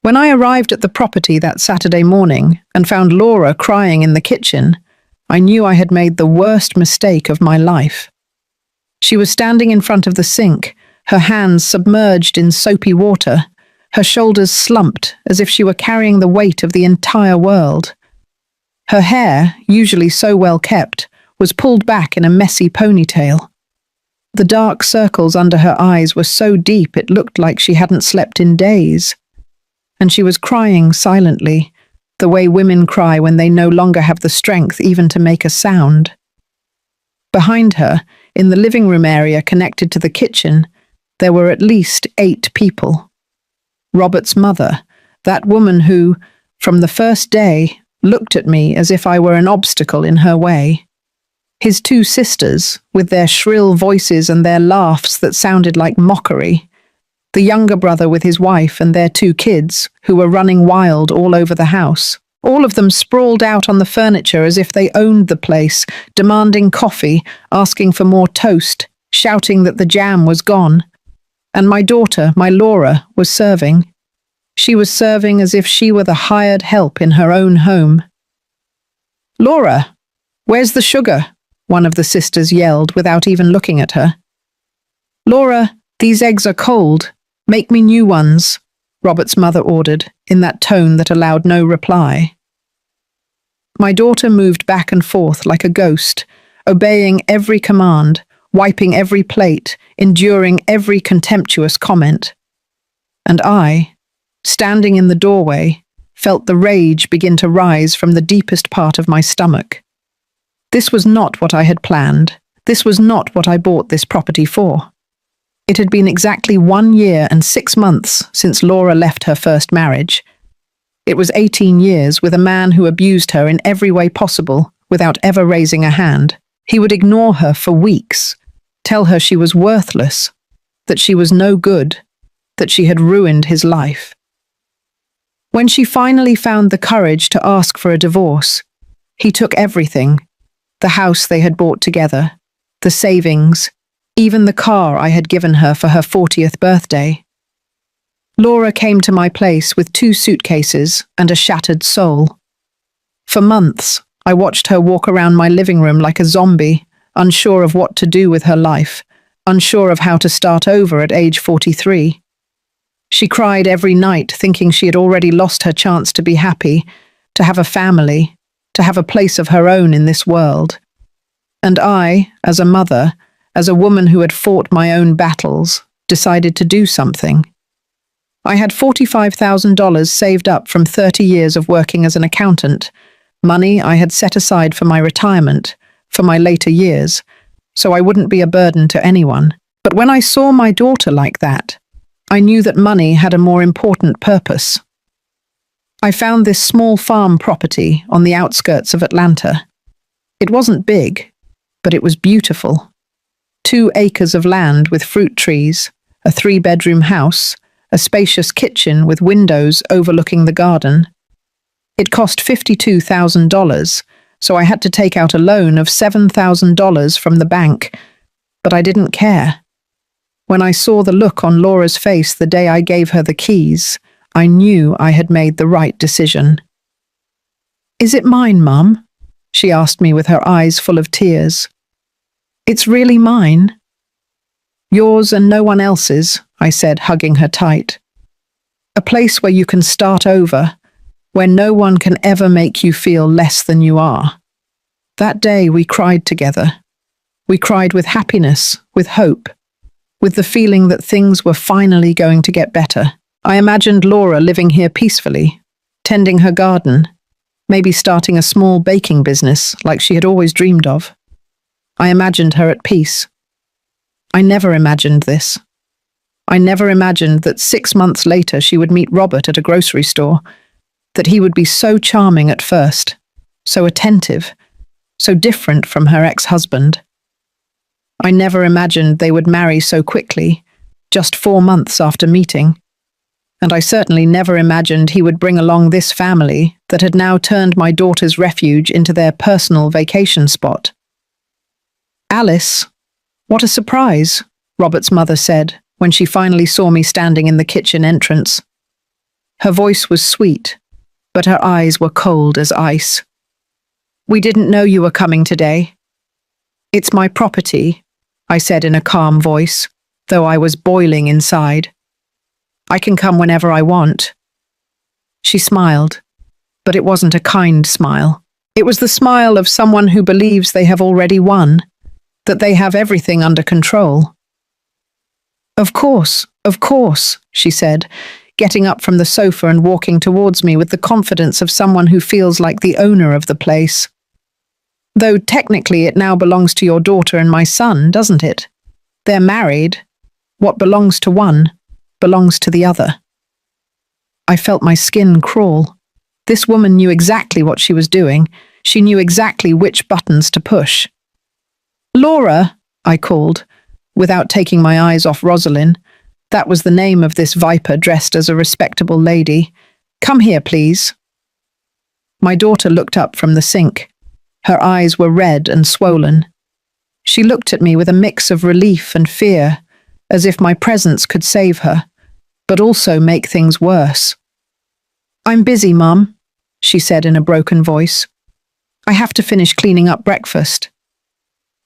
When I arrived at the property that Saturday morning and found Laura crying in the kitchen, I knew I had made the worst mistake of my life. She was standing in front of the sink, her hands submerged in soapy water, her shoulders slumped as if she were carrying the weight of the entire world. Her hair, usually so well kept, was pulled back in a messy ponytail. The dark circles under her eyes were so deep it looked like she hadn't slept in days. And she was crying silently, the way women cry when they no longer have the strength even to make a sound. Behind her, in the living room area connected to the kitchen, there were at least 8 people. Robert's mother, that woman who, from the first day, looked at me as if I were an obstacle in her way. His 2 sisters, with their shrill voices and their laughs that sounded like mockery. The younger brother with his wife and their 2 kids, who were running wild all over the house. All of them sprawled out on the furniture as if they owned the place, demanding coffee, asking for more toast, shouting that the jam was gone. And my daughter, my Laura, was serving. She was serving as if she were the hired help in her own home. "Laura, where's the sugar?" one of the sisters yelled without even looking at her. "Laura, these eggs are cold. Make me new ones," Robert's mother ordered, in that tone that allowed no reply. My daughter moved back and forth like a ghost, obeying every command, wiping every plate, enduring every contemptuous comment. And I, standing in the doorway, felt the rage begin to rise from the deepest part of my stomach. This was not what I had planned. This was not what I bought this property for. It had been exactly 1 year and 6 months since Laura left her first marriage. It was 18 years with a man who abused her in every way possible without ever raising a hand. He would ignore her for weeks, tell her she was worthless, that she was no good, that she had ruined his life. When she finally found the courage to ask for a divorce, he took everything: the house they had bought together, the savings, even the car I had given her for her 40th birthday. Laura came to my place with 2 suitcases and a shattered soul. For months, I watched her walk around my living room like a zombie, unsure of what to do with her life, unsure of how to start over at age 43. She cried every night, thinking she had already lost her chance to be happy, to have a family, to have a place of her own in this world. And I, as a mother, as a woman who had fought my own battles, decided to do something. I had $45,000 saved up from 30 years of working as an accountant, money I had set aside for my retirement, for my later years, so I wouldn't be a burden to anyone. But when I saw my daughter like that, I knew that money had a more important purpose. I found this small farm property on the outskirts of Atlanta. It wasn't big, but it was beautiful. 2 acres of land with fruit trees, a 3-bedroom house, a spacious kitchen with windows overlooking the garden. It cost $52,000, so I had to take out a loan of $7,000 from the bank, but I didn't care. When I saw the look on Laura's face the day I gave her the keys, I knew I had made the right decision. "Is it mine, Mum?" she asked me with her eyes full of tears. "It's really mine." "Yours and no one else's," I said, hugging her tight. "A place where you can start over, where no one can ever make you feel less than you are." That day we cried together. We cried with happiness, with hope, with the feeling that things were finally going to get better. I imagined Laura living here peacefully, tending her garden, maybe starting a small baking business like she had always dreamed of. I imagined her at peace. I never imagined this. I never imagined that 6 months later she would meet Robert at a grocery store, that he would be so charming at first, so attentive, so different from her ex-husband. I never imagined they would marry so quickly, just 4 months after meeting. And I certainly never imagined he would bring along this family that had now turned my daughter's refuge into their personal vacation spot. "Alice, what a surprise," Robert's mother said when she finally saw me standing in the kitchen entrance. Her voice was sweet, but her eyes were cold as ice. "We didn't know you were coming today." "It's my property," I said in a calm voice, though I was boiling inside. "I can come whenever I want." She smiled, but it wasn't a kind smile. It was the smile of someone who believes they have already won, that they have everything under control. Of course," she said, getting up from the sofa and walking towards me with the confidence of someone who feels like the owner of the place. "Though technically it now belongs to your daughter and my son, doesn't it? They're married. What belongs to one belongs to the other." I felt my skin crawl. This woman knew exactly what she was doing. She knew exactly which buttons to push. "Laura," I called, without taking my eyes off Rosalind. That was the name of this viper dressed as a respectable lady. "Come here, please." My daughter looked up from the sink. Her eyes were red and swollen. She looked at me with a mix of relief and fear, as if my presence could save her, but also make things worse. "I'm busy, Mum," she said in a broken voice. "I have to finish cleaning up breakfast."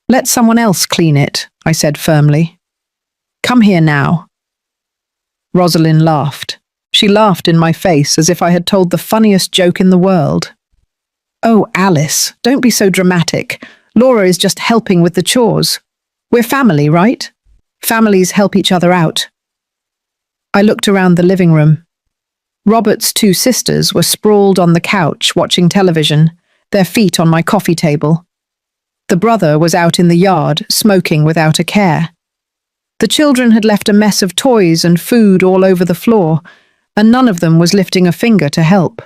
"Let someone else clean it," I said firmly. "Come here now." Rosalind laughed. She laughed in my face as if I had told the funniest joke in the world. "Oh, Alice, don't be so dramatic. Laura is just helping with the chores. We're family, right? Families help each other out." I looked around the living room. Robert's two sisters were sprawled on the couch watching television, their feet on my coffee table. The brother was out in the yard, smoking without a care. The children had left a mess of toys and food all over the floor, and none of them was lifting a finger to help.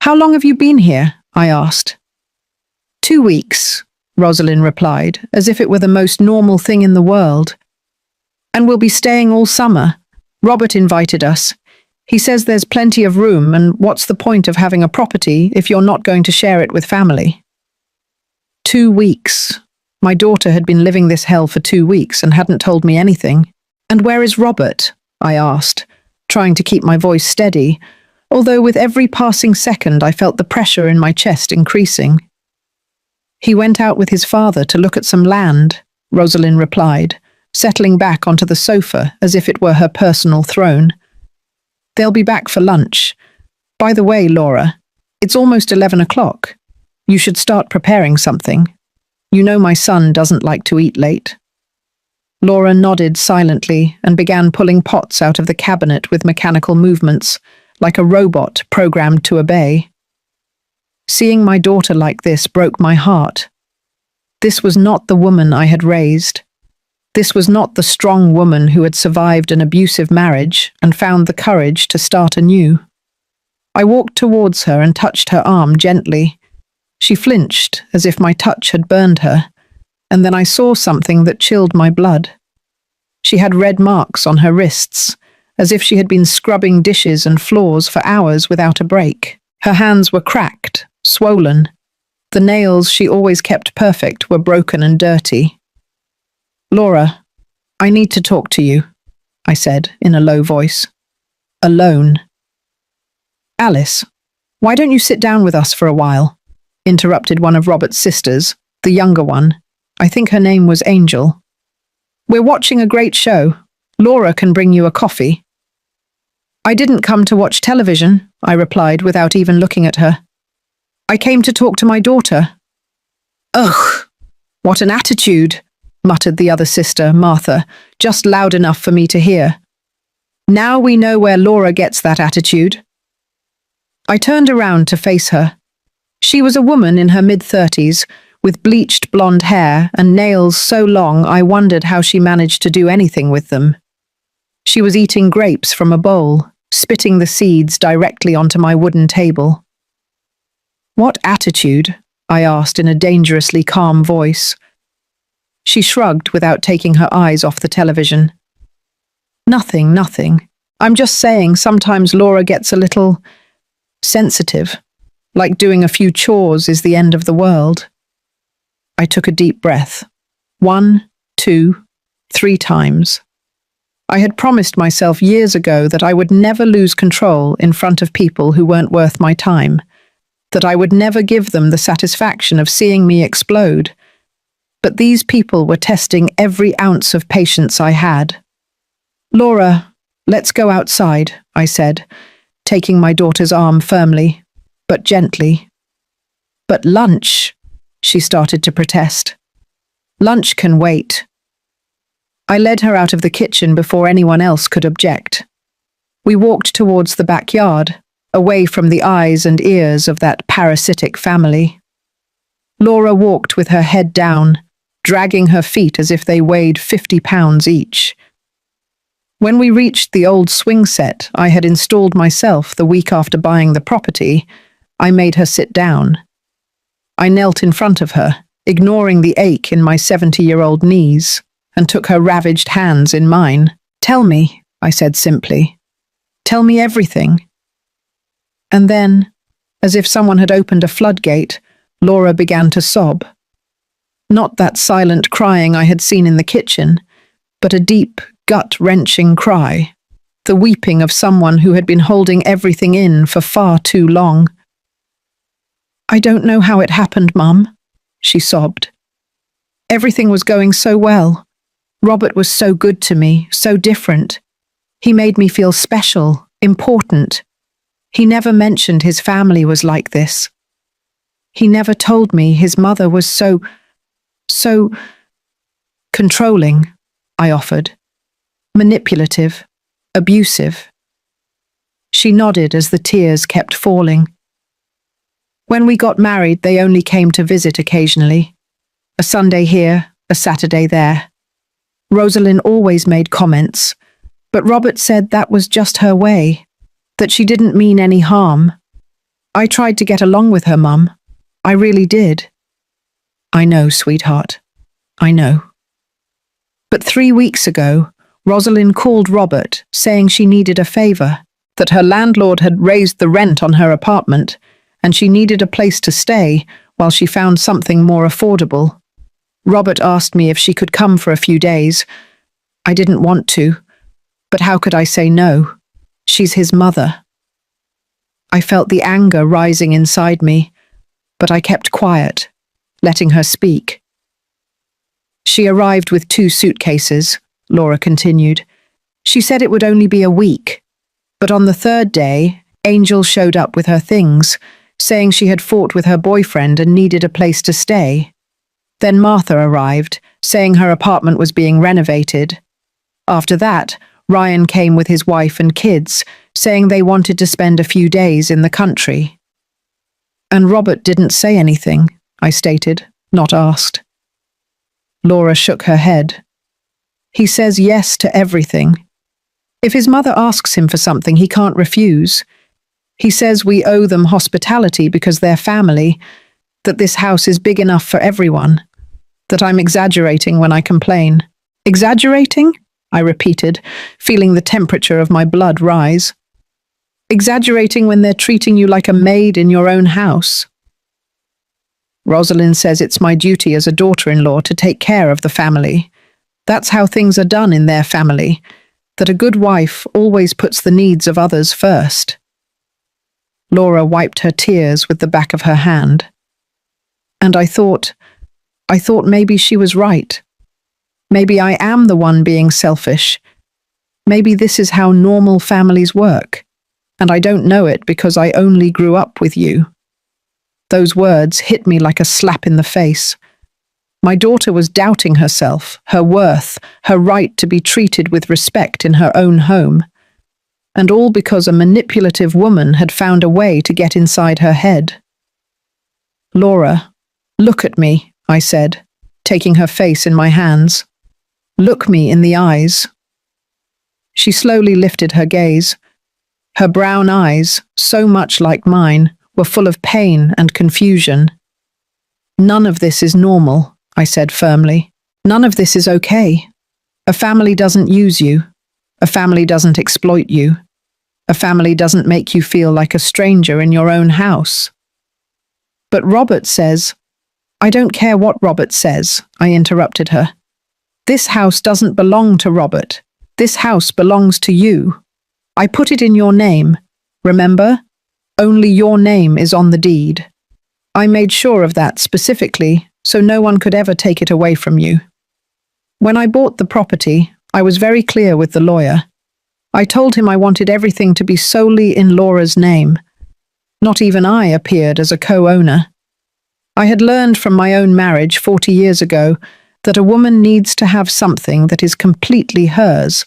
"How long have you been here?" I asked. 2 weeks, Rosalind replied, as if it were the most normal thing in the world. "And we'll be staying all summer. Robert invited us. He says there's plenty of room, and what's the point of having a property if you're not going to share it with family?" 2 weeks. My daughter had been living this hell for 2 weeks and hadn't told me anything. "And where is Robert?" I asked, trying to keep my voice steady, although with every passing second I felt the pressure in my chest increasing. "He went out with his father to look at some land," Rosalind replied, settling back onto the sofa as if it were her personal throne. "They'll be back for lunch. By the way, Laura, it's almost 11 o'clock. You should start preparing something. You know my son doesn't like to eat late." Laura nodded silently and began pulling pots out of the cabinet with mechanical movements, like a robot programmed to obey. Seeing my daughter like this broke my heart. This was not the woman I had raised. This was not the strong woman who had survived an abusive marriage and found the courage to start anew. I walked towards her and touched her arm gently. She flinched, as if my touch had burned her, and then I saw something that chilled my blood. She had red marks on her wrists, as if she had been scrubbing dishes and floors for hours without a break. Her hands were cracked, swollen. The nails she always kept perfect were broken and dirty. "Laura, I need to talk to you," I said in a low voice. "Alone." "Alice, why don't you sit down with us for a while?" interrupted one of Robert's sisters, the younger one. I think her name was Angel. "We're watching a great show. Laura can bring you a coffee." "I didn't come to watch television," I replied without even looking at her. "I came to talk to my daughter." "Ugh, what an attitude," muttered the other sister, Martha, just loud enough for me to hear. "Now we know where Laura gets that attitude." I turned around to face her. She was a woman in her mid-30s, with bleached blonde hair and nails so long I wondered how she managed to do anything with them. She was eating grapes from a bowl, spitting the seeds directly onto my wooden table. "What attitude?" I asked in a dangerously calm voice. She shrugged without taking her eyes off the television. Nothing. I'm just saying sometimes Laura gets a little sensitive, like doing a few chores is the end of the world." I took a deep breath. 1, 2, 3 times. I had promised myself years ago that I would never lose control in front of people who weren't worth my time, that I would never give them the satisfaction of seeing me explode. But these people were testing every ounce of patience I had. "Laura, let's go outside," I said, taking my daughter's arm firmly, but gently. "But lunch," she started to protest. "Lunch can wait." I led her out of the kitchen before anyone else could object. We walked towards the backyard, away from the eyes and ears of that parasitic family. Laura walked with her head down, dragging her feet as if they weighed 50 pounds each. When we reached the old swing set I had installed myself the week after buying the property, I made her sit down. I knelt in front of her, ignoring the ache in my 70-year-old knees, and took her ravaged hands in mine. "Tell me," I said simply. "Tell me everything." And then, as if someone had opened a floodgate, Laura began to sob. Not that silent crying I had seen in the kitchen, but a deep, gut-wrenching cry, the weeping of someone who had been holding everything in for far too long. "I don't know how it happened, Mum," she sobbed. "Everything was going so well. Robert was so good to me, so different. He made me feel special, important. He never mentioned his family was like this. He never told me his mother was so controlling," I offered. "Manipulative, abusive." She nodded as the tears kept falling. "When we got married, they only came to visit occasionally. A Sunday here, a Saturday there. Rosalind always made comments, but Robert said that was just her way, that she didn't mean any harm. I tried to get along with her, Mum. I really did." "I know, sweetheart. I know." But 3 weeks ago, Rosalind called Robert, saying she needed a favour, that her landlord had raised the rent on her apartment, and she needed a place to stay while she found something more affordable. Robert asked me if she could come for a few days. I didn't want to, but how could I say no? She's his mother. I felt the anger rising inside me, but I kept quiet, letting her speak. "She arrived with 2 suitcases," Laura continued. "She said it would only be a week, but on the 3rd day, Angel showed up with her things, saying she had fought with her boyfriend and needed a place to stay. Then Martha arrived, saying her apartment was being renovated. After that, Ryan came with his wife and kids, saying they wanted to spend a few days in the country." "And Robert didn't say anything," I stated, not asked. Laura shook her head. "He says yes to everything. If his mother asks him for something, he can't refuse. He says we owe them hospitality because they're family, that this house is big enough for everyone, that I'm exaggerating when I complain." "Exaggerating?" I repeated, feeling the temperature of my blood rise. "Exaggerating when they're treating you like a maid in your own house." "Rosalind says it's my duty as a daughter-in-law to take care of the family. That's how things are done in their family, that a good wife always puts the needs of others first." Laura wiped her tears with the back of her hand. And I thought maybe she was right. Maybe I am the one being selfish. Maybe this is how normal families work, and I don't know it because I only grew up with you. Those words hit me like a slap in the face. My daughter was doubting herself, her worth, her right to be treated with respect in her own home. And all because a manipulative woman had found a way to get inside her head. "Laura, look at me," I said, taking her face in my hands. "Look me in the eyes." She slowly lifted her gaze. Her brown eyes, so much like mine, were full of pain and confusion. "None of this is normal," I said firmly. "None of this is okay. A family doesn't use you. A family doesn't exploit you. A family doesn't make you feel like a stranger in your own house." "But Robert says—" "I don't care what Robert says," I interrupted her. "This house doesn't belong to Robert. This house belongs to you. I put it in your name. Remember? Only your name is on the deed. I made sure of that specifically, so no one could ever take it away from you. When I bought the property, I was very clear with the lawyer. I told him I wanted everything to be solely in Laura's name. Not even I appeared as a co-owner. I had learned from my own marriage 40 years ago that a woman needs to have something that is completely hers,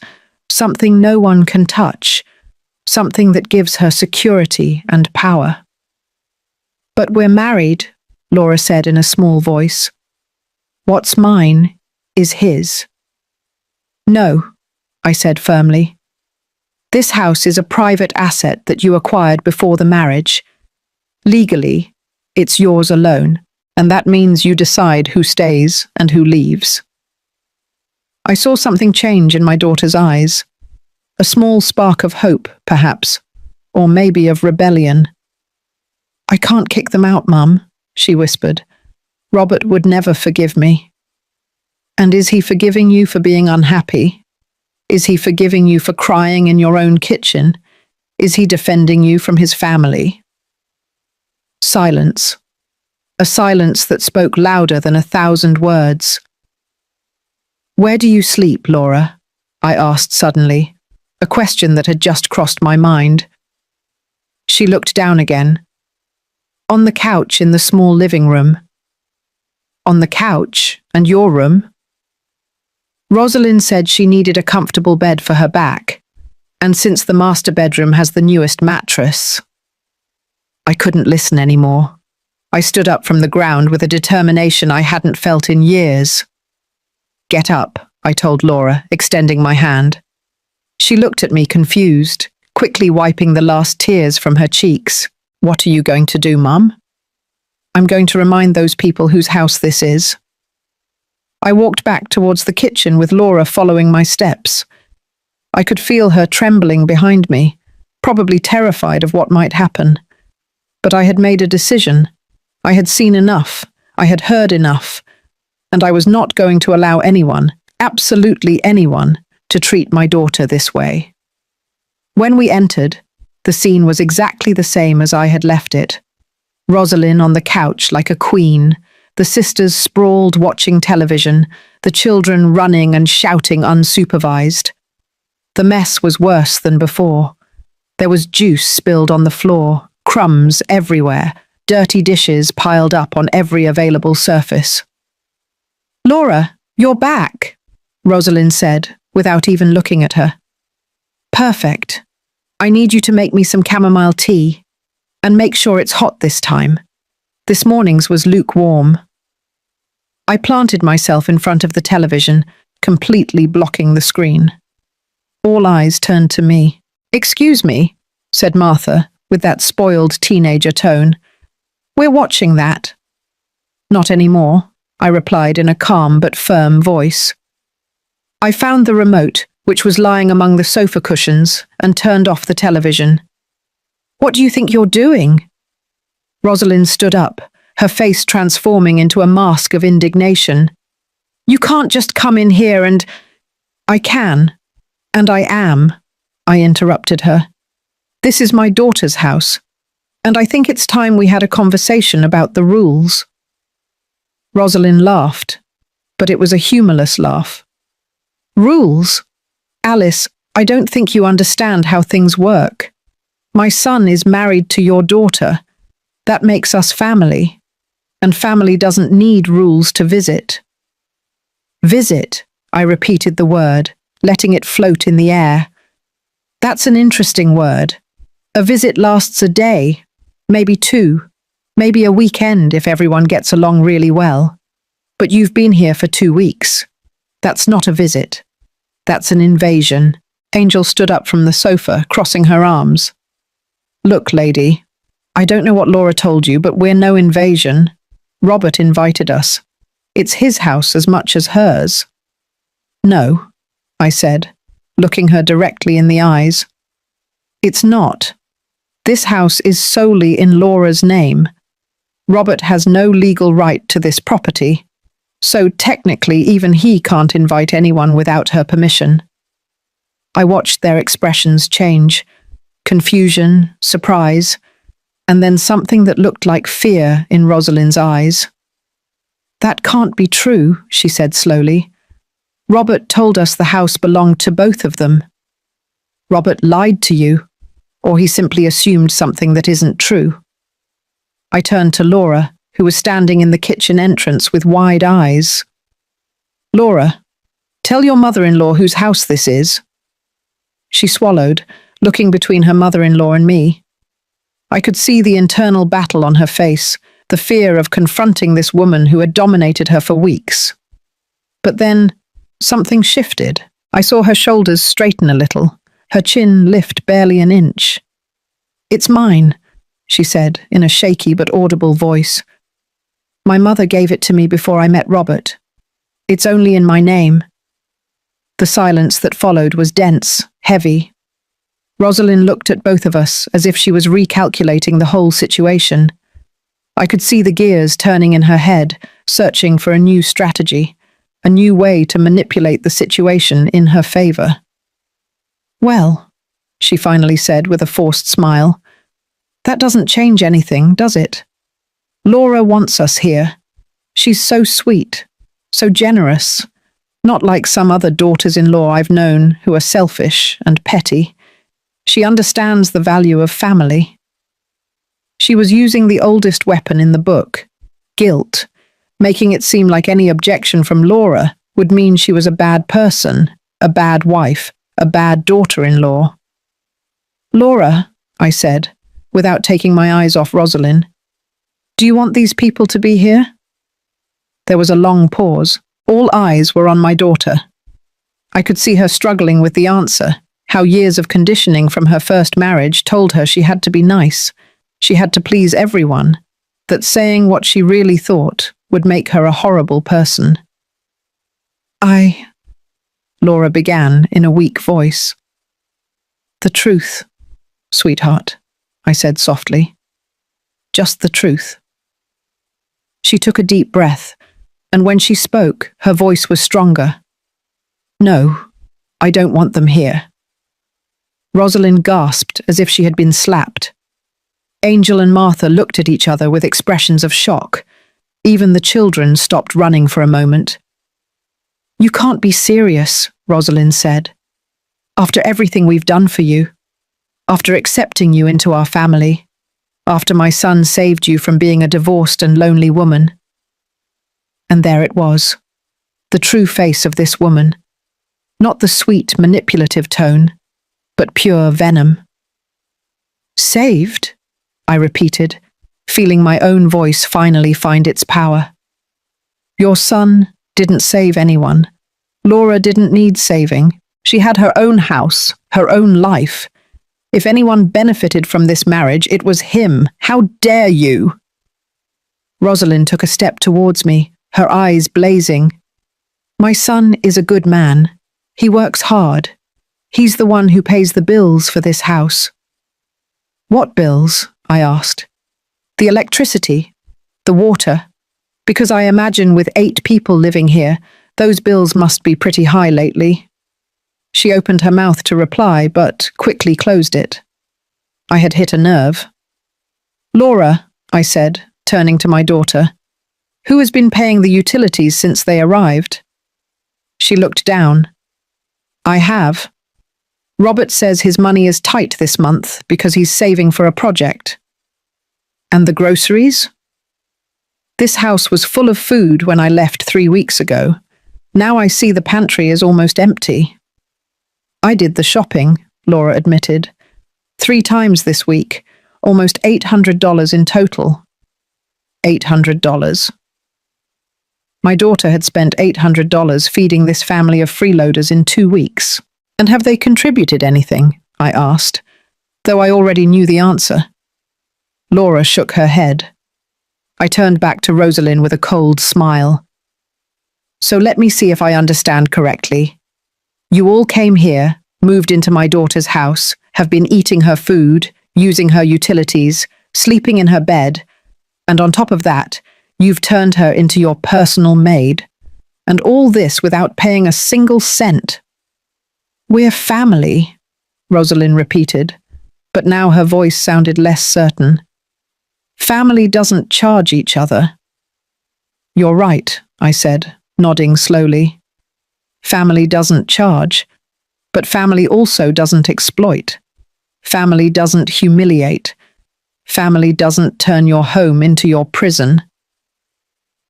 something no one can touch, something that gives her security and power. But we're married, Laura said in a small voice. What's mine is his. No, I said firmly. This house is a private asset that you acquired before the marriage. Legally, it's yours alone, and that means you decide who stays and who leaves. I saw something change in my daughter's eyes. A small spark of hope, perhaps, or maybe of rebellion. I can't kick them out, Mum, she whispered. Robert would never forgive me. And is he forgiving you for being unhappy? Is he forgiving you for crying in your own kitchen? Is he defending you from his family? Silence. A silence that spoke louder than 1,000 words. Where do you sleep, Laura? I asked suddenly, a question that had just crossed my mind. She looked down again. On the couch in the small living room. On the couch and your room? Rosalind said she needed a comfortable bed for her back, and since the master bedroom has the newest mattress. I couldn't listen anymore. I stood up from the ground with a determination I hadn't felt in years. Get up, I told Laura, extending my hand. She looked at me confused, quickly wiping the last tears from her cheeks. What are you going to do, Mum? I'm going to remind those people whose house this is. I walked back towards the kitchen with Laura following my steps. I could feel her trembling behind me, probably terrified of what might happen. But I had made a decision. I had seen enough. I had heard enough. And I was not going to allow anyone, absolutely anyone, to treat my daughter this way. When we entered, the scene was exactly the same as I had left it. Rosalind on the couch like a queen, the sisters sprawled watching television, the children running and shouting unsupervised. The mess was worse than before. There was juice spilled on the floor, crumbs everywhere, dirty dishes piled up on every available surface. Laura, you're back, Rosalind said, without even looking at her. Perfect. I need you to make me some chamomile tea, and make sure it's hot this time. This morning's was lukewarm. I planted myself in front of the television, completely blocking the screen. All eyes turned to me. Excuse me, said Martha, with that spoiled teenager tone. We're watching that. Not anymore, I replied in a calm but firm voice. I found the remote, which was lying among the sofa cushions, and turned off the television. What do you think you're doing? Rosalind stood up, her face transforming into a mask of indignation. You can't just come in here and... I can, and I am, I interrupted her. This is my daughter's house, and I think it's time we had a conversation about the rules. Rosalind laughed, but it was a humorless laugh. Rules? Alice, I don't think you understand how things work. My son is married to your daughter. That makes us family. And family doesn't need rules to visit. Visit, I repeated the word, letting it float in the air. That's an interesting word. A visit lasts a day, maybe 2, maybe a weekend if everyone gets along really well. But you've been here for 2 weeks. That's not a visit. That's an invasion. Angel stood up from the sofa, crossing her arms. Look, lady, I don't know what Laura told you, but we're no invasion. Robert invited us. It's his house as much as hers. No, I said, looking her directly in the eyes. It's not. This house is solely in Laura's name. Robert has no legal right to this property, so technically even he can't invite anyone without her permission. I watched their expressions change: confusion, surprise, and then something that looked like fear in Rosalind's eyes. "That can't be true," she said slowly. "Robert told us the house belonged to both of them. Robert lied to you, or he simply assumed something that isn't true." I turned to Laura, who was standing in the kitchen entrance with wide eyes. "Laura, tell your mother-in-law whose house this is." She swallowed, looking between her mother-in-law and me. I could see the internal battle on her face, the fear of confronting this woman who had dominated her for weeks. But then, something shifted. I saw her shoulders straighten a little, her chin lift barely an inch. "It's mine," she said in a shaky but audible voice. "My mother gave it to me before I met Robert. It's only in my name." The silence that followed was dense, heavy. Rosalind looked at both of us as if she was recalculating the whole situation. I could see the gears turning in her head, searching for a new strategy, a new way to manipulate the situation in her favor. "Well," she finally said with a forced smile, "that doesn't change anything, does it? Laura wants us here. She's so sweet, so generous, not like some other daughters-in-law I've known who are selfish and petty. She understands the value of family." She was using the oldest weapon in the book, guilt, making it seem like any objection from Laura would mean she was a bad person, a bad wife, a bad daughter-in-law. "Laura," I said, without taking my eyes off Rosalind, "do you want these people to be here?" There was a long pause. All eyes were on my daughter. I could see her struggling with the answer, how years of conditioning from her first marriage told her she had to be nice, she had to please everyone, that saying what she really thought would make her a horrible person. Laura began in a weak voice. "The truth, sweetheart," I said softly. "Just the truth." She took a deep breath, and when she spoke, her voice was stronger. "No, I don't want them here." Rosalind gasped as if she had been slapped. Angel and Martha looked at each other with expressions of shock. Even the children stopped running for a moment. "You can't be serious," Rosalind said. "After everything we've done for you, after accepting you into our family, after my son saved you from being a divorced and lonely woman." And there it was, the true face of this woman. Not the sweet, manipulative tone, but pure venom. "Saved?" I repeated, feeling my own voice finally find its power. "Your son didn't save anyone. Laura didn't need saving. She had her own house, her own life. If anyone benefited from this marriage, it was him. How dare you?" Rosalind took a step towards me, her eyes blazing. "My son is a good man. He works hard. He's the one who pays the bills for this house." "What bills?" I asked. "The electricity, the water, because I imagine with 8 people living here, those bills must be pretty high lately." She opened her mouth to reply, but quickly closed it. I had hit a nerve. "Laura," I said, turning to my daughter, "who has been paying the utilities since they arrived?" She looked down. "I have. Robert says his money is tight this month because he's saving for a project." "And the groceries?" "This house was full of food when I left 3 weeks ago. Now I see the pantry is almost empty." "I did the shopping," Laura admitted. 3 times this week, almost $800 in total." $800. My daughter had spent $800 feeding this family of freeloaders in 2 weeks. "And have they contributed anything?" I asked, though I already knew the answer. Laura shook her head. I turned back to Rosalind with a cold smile. "So let me see if I understand correctly. You all came here, moved into my daughter's house, have been eating her food, using her utilities, sleeping in her bed, and on top of that, you've turned her into your personal maid. And all this without paying a single cent." We're family, Rosalind repeated, but now her voice sounded less certain. Family doesn't charge each other. You're right, I said, nodding slowly. Family doesn't charge, but family also doesn't exploit. Family doesn't humiliate. Family doesn't turn your home into your prison.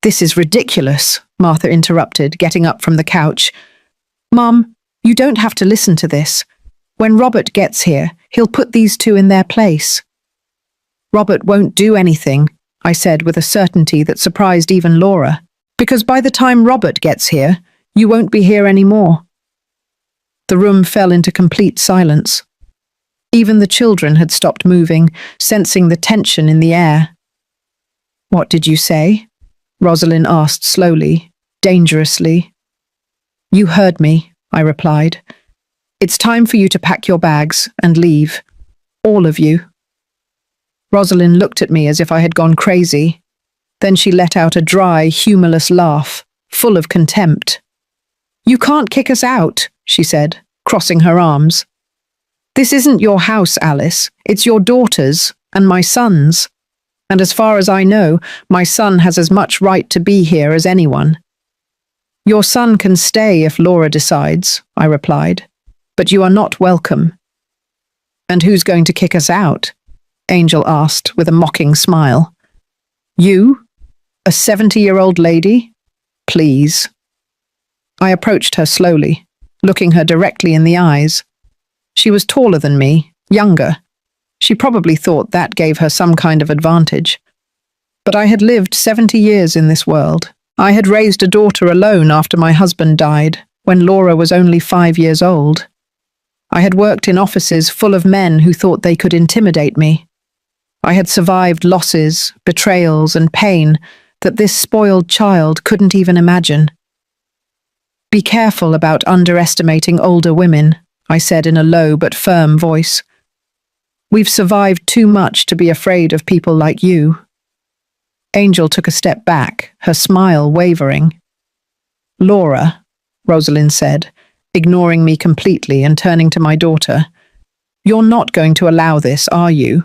This is ridiculous, Martha interrupted, getting up from the couch. Mum, you don't have to listen to this. When Robert gets here, he'll put these two in their place. Robert won't do anything, I said with a certainty that surprised even Laura, because by the time Robert gets here, you won't be here anymore. The room fell into complete silence. Even the children had stopped moving, sensing the tension in the air. What did you say? Rosalind asked slowly, dangerously. You heard me, I replied. It's time for you to pack your bags and leave. All of you. Rosalind looked at me as if I had gone crazy. Then she let out a dry, humorless laugh, full of contempt. You can't kick us out, she said, crossing her arms. This isn't your house, Alice. It's your daughter's and my son's. And as far as I know, my son has as much right to be here as anyone. Your son can stay if Laura decides, I replied. But you are not welcome. And who's going to kick us out? Angel asked with a mocking smile. You? A 70-year-old lady? Please. I approached her slowly, looking her directly in the eyes. She was taller than me, younger. She probably thought that gave her some kind of advantage. But I had lived 70 years in this world. I had raised a daughter alone after my husband died, when Laura was only 5 years old. I had worked in offices full of men who thought they could intimidate me. I had survived losses, betrayals, and pain that this spoiled child couldn't even imagine. Be careful about underestimating older women, I said in a low but firm voice. We've survived too much to be afraid of people like you. Angel took a step back, her smile wavering. Laura, Rosalind said, ignoring me completely and turning to my daughter. You're not going to allow this, are you?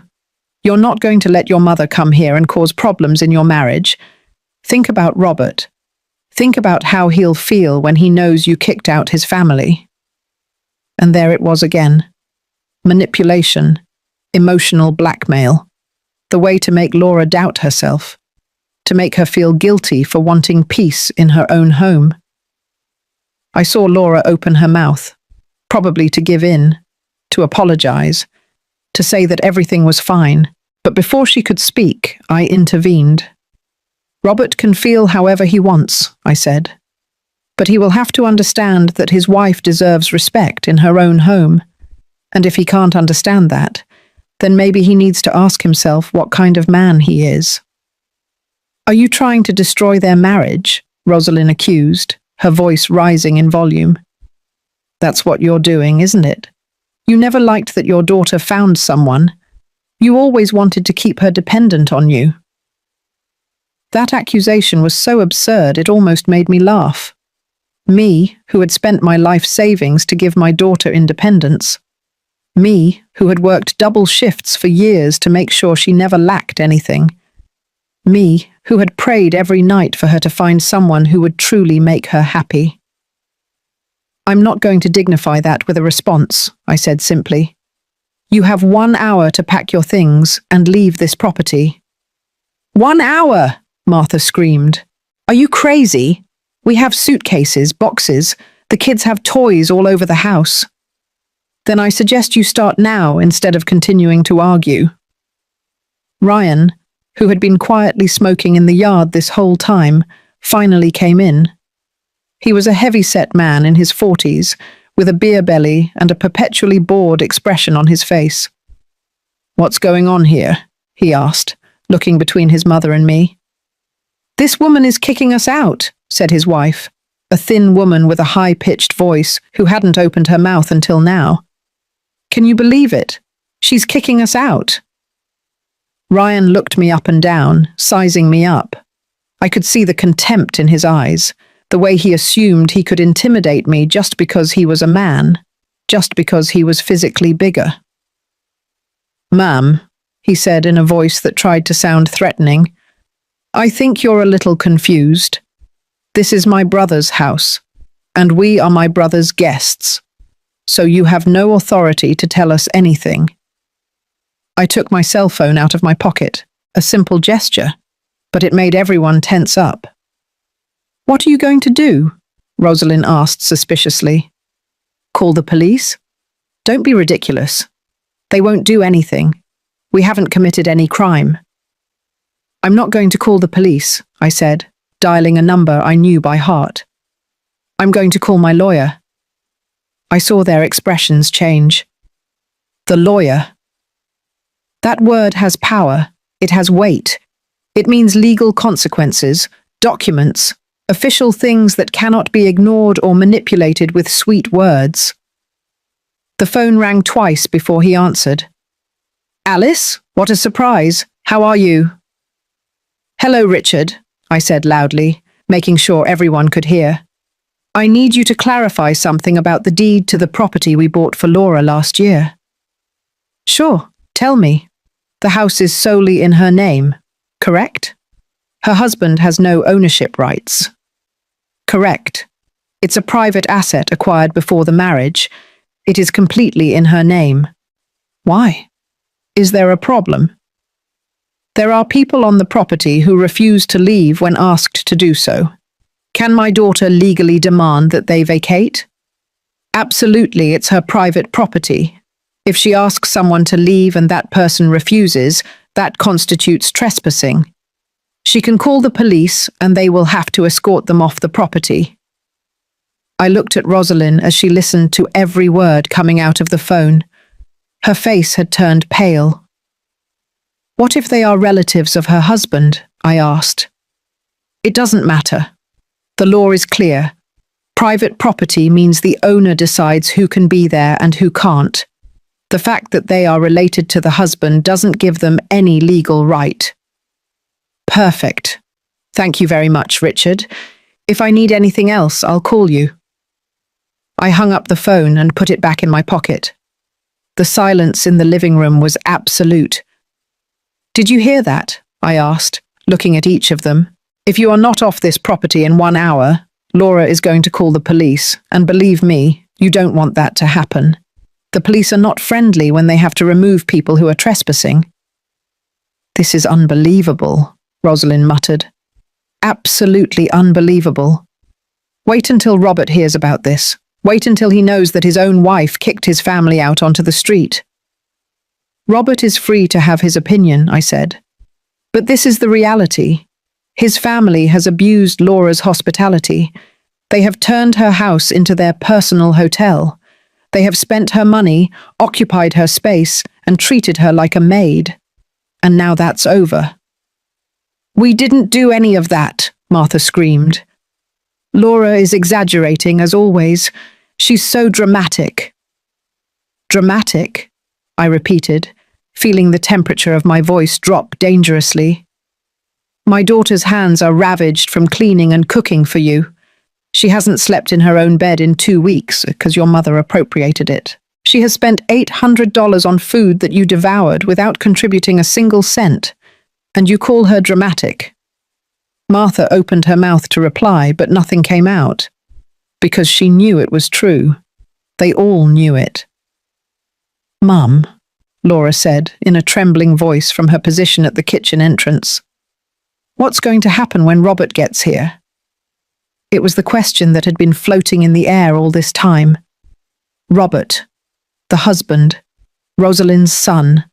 You're not going to let your mother come here and cause problems in your marriage. Think about Robert. Think about how he'll feel when he knows you kicked out his family. And there it was again. Manipulation, emotional blackmail. The way to make Laura doubt herself. To make her feel guilty for wanting peace in her own home. I saw Laura open her mouth, probably to give in, to apologize, to say that everything was fine, but before she could speak, I intervened. Robert can feel however he wants, I said, but he will have to understand that his wife deserves respect in her own home, and if he can't understand that, then maybe he needs to ask himself what kind of man he is. Are you trying to destroy their marriage? Rosalind accused, her voice rising in volume. That's what you're doing, isn't it? You never liked that your daughter found someone. You always wanted to keep her dependent on you. That accusation was so absurd it almost made me laugh. Me, who had spent my life savings to give my daughter independence. Me, who had worked double shifts for years to make sure she never lacked anything. Me, who had prayed every night for her to find someone who would truly make her happy. I'm not going to dignify that with a response, I said simply. You have 1 hour to pack your things and leave this property. 1 hour, Martha screamed. Are you crazy? We have suitcases, boxes. The kids have toys all over the house. Then I suggest you start now instead of continuing to argue. Ryan, who had been quietly smoking in the yard this whole time, finally came in. He was a heavy-set man in his 40s, with a beer belly and a perpetually bored expression on his face. What's going on here? He asked, looking between his mother and me. This woman is kicking us out, said his wife, a thin woman with a high-pitched voice who hadn't opened her mouth until now. Can you believe it? She's kicking us out. Ryan looked me up and down, sizing me up. I could see the contempt in his eyes, the way he assumed he could intimidate me just because he was a man. just because he was physically bigger. "Ma'am," he said in a voice that tried to sound threatening, "I think you're a little confused. This is my brother's house, and we are my brother's guests, so you have no authority to tell us anything." I took my cell phone out of my pocket, a simple gesture, but it made everyone tense up. "What are you going to do?" Rosalind asked suspiciously. "Call the police? Don't be ridiculous. They won't do anything. We haven't committed any crime." "I'm not going to call the police," I said, dialing a number I knew by heart. "I'm going to call my lawyer." I saw their expressions change. The lawyer. That word has power. It has weight. It means legal consequences, documents, official things that cannot be ignored or manipulated with sweet words. The phone rang twice before he answered. "Alice, what a surprise. How are you?" "Hello, Richard," I said loudly, making sure everyone could hear. "I need you to clarify something about the deed to the property we bought for Laura last year." "Sure, tell me. The house is solely in her name, correct? Her husband has no ownership rights." "Correct. It's a private asset acquired before the marriage. It is completely in her name." "Why? Is there a problem?" "There are people on the property who refuse to leave when asked to do so. Can my daughter legally demand that they vacate?" "Absolutely, it's her private property. If she asks someone to leave and that person refuses, that constitutes trespassing. She can call the police and they will have to escort them off the property." I looked at Rosalind as she listened to every word coming out of the phone. Her face had turned pale. "What if they are relatives of her husband?" I asked. "It doesn't matter. The law is clear. Private property means the owner decides who can be there and who can't. The fact that they are related to the husband doesn't give them any legal right." "Perfect. Thank you very much, Richard. If I need anything else, I'll call you." I hung up the phone and put it back in my pocket. The silence in the living room was absolute. "Did you hear that?" I asked, looking at each of them. "If you are not off this property in 1 hour, Laura is going to call the police, and believe me, you don't want that to happen. The police are not friendly when they have to remove people who are trespassing." "This is unbelievable," Rosalind muttered. "Absolutely unbelievable. Wait until Robert hears about this. Wait until he knows that his own wife kicked his family out onto the street." "Robert is free to have his opinion," I said. "But this is the reality. His family has abused Laura's hospitality. They have turned her house into their personal hotel. They have spent her money, occupied her space, and treated her like a maid. And now that's over." "We didn't do any of that," Martha screamed. "Laura is exaggerating, as always. She's so dramatic." "Dramatic?" I repeated, feeling the temperature of my voice drop dangerously. "My daughter's hands are ravaged from cleaning and cooking for you. She hasn't slept in her own bed in 2 weeks because your mother appropriated it. She has spent $800 on food that you devoured without contributing a single cent, and you call her dramatic." Martha opened her mouth to reply, but nothing came out, because she knew it was true. They all knew it. "Mum," Laura said in a trembling voice from her position at the kitchen entrance, "what's going to happen when Robert gets here?" It was the question that had been floating in the air all this time. Robert, the husband, Rosalind's son,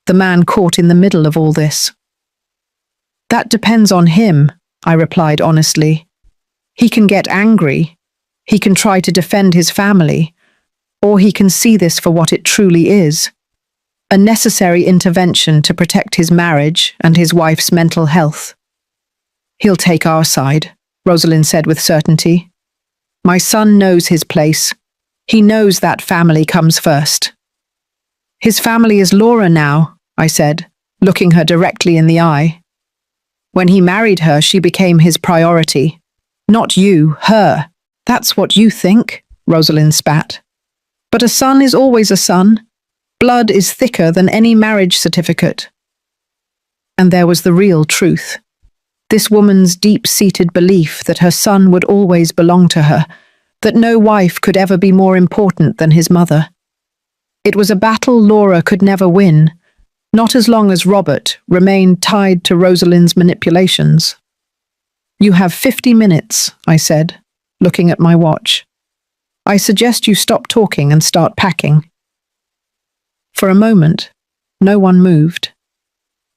the man caught in the middle of all this. "That depends on him," I replied honestly. "He can get angry. He can try to defend his family. Or he can see this for what it truly is. A necessary intervention to protect his marriage and his wife's mental health." "He'll take our side," Rosalind said with certainty. "My son knows his place. He knows that family comes first." "His family is Laura now," I said, looking her directly in the eye. "When he married her, she became his priority. Not you, her. That's what you think," Rosalind spat. But a son is always a son. Blood is thicker than any marriage certificate. And there was the real truth. This woman's deep-seated belief that her son would always belong to her, that no wife could ever be more important than his mother. It was a battle Laura could never win, not as long as Robert remained tied to Rosalind's manipulations. "You have 50 minutes," I said, looking at my watch. "I suggest you stop talking and start packing." For a moment, no one moved.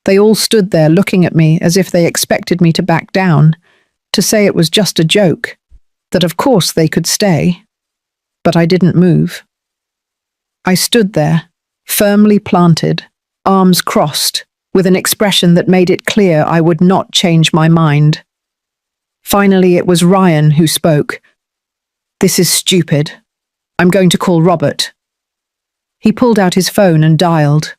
They all stood there looking at me as if they expected me to back down, to say it was just a joke, that of course they could stay. But I didn't move. I stood there, firmly planted, arms crossed, with an expression that made it clear I would not change my mind. Finally, it was Ryan who spoke. "This is stupid. I'm going to call Robert." He pulled out his phone and dialed.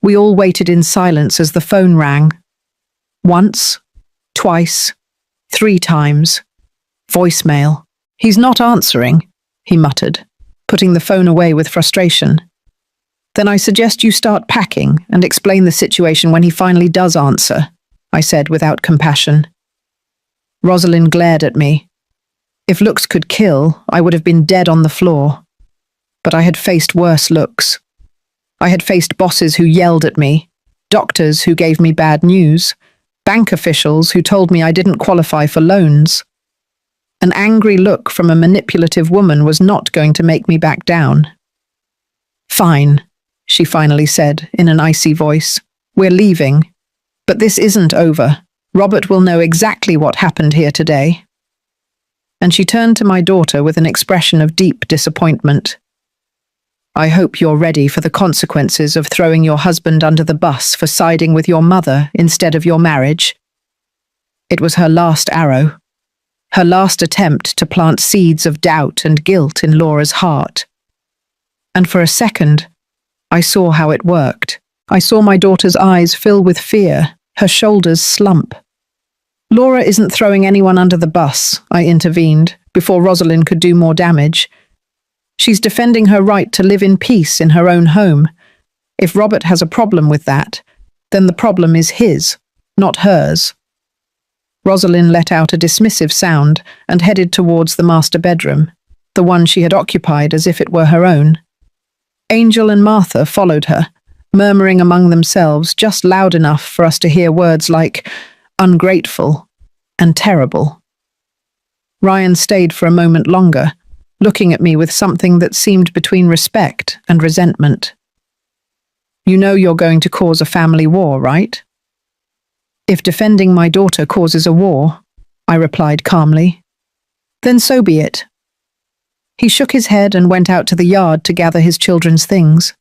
We all waited in silence as the phone rang. Once, twice, 3 times. Voicemail. "He's not answering," he muttered, putting the phone away with frustration. "Then I suggest you start packing and explain the situation when he finally does answer," I said without compassion. Rosalind glared at me. If looks could kill, I would have been dead on the floor. But I had faced worse looks. I had faced bosses who yelled at me, doctors who gave me bad news, bank officials who told me I didn't qualify for loans. An angry look from a manipulative woman was not going to make me back down. "Fine," she finally said in an icy voice. "We're leaving. But this isn't over. Robert will know exactly what happened here today." And she turned to my daughter with an expression of deep disappointment. "I hope you're ready for the consequences of throwing your husband under the bus for siding with your mother instead of your marriage." It was her last arrow, her last attempt to plant seeds of doubt and guilt in Laura's heart. And for a second, I saw how it worked. I saw my daughter's eyes fill with fear, her shoulders slump. "Laura isn't throwing anyone under the bus," I intervened, before Rosalind could do more damage. "She's defending her right to live in peace in her own home. If Robert has a problem with that, then the problem is his, not hers." Rosalind let out a dismissive sound and headed towards the master bedroom, the one she had occupied as if it were her own. Angel and Martha followed her, murmuring among themselves just loud enough for us to hear words like ungrateful and terrible. Ryan stayed for a moment longer, looking at me with something that seemed between respect and resentment. "You know you're going to cause a family war, right?" "If defending my daughter causes a war," I replied calmly, "then so be it." He shook his head and went out to the yard to gather his children's things.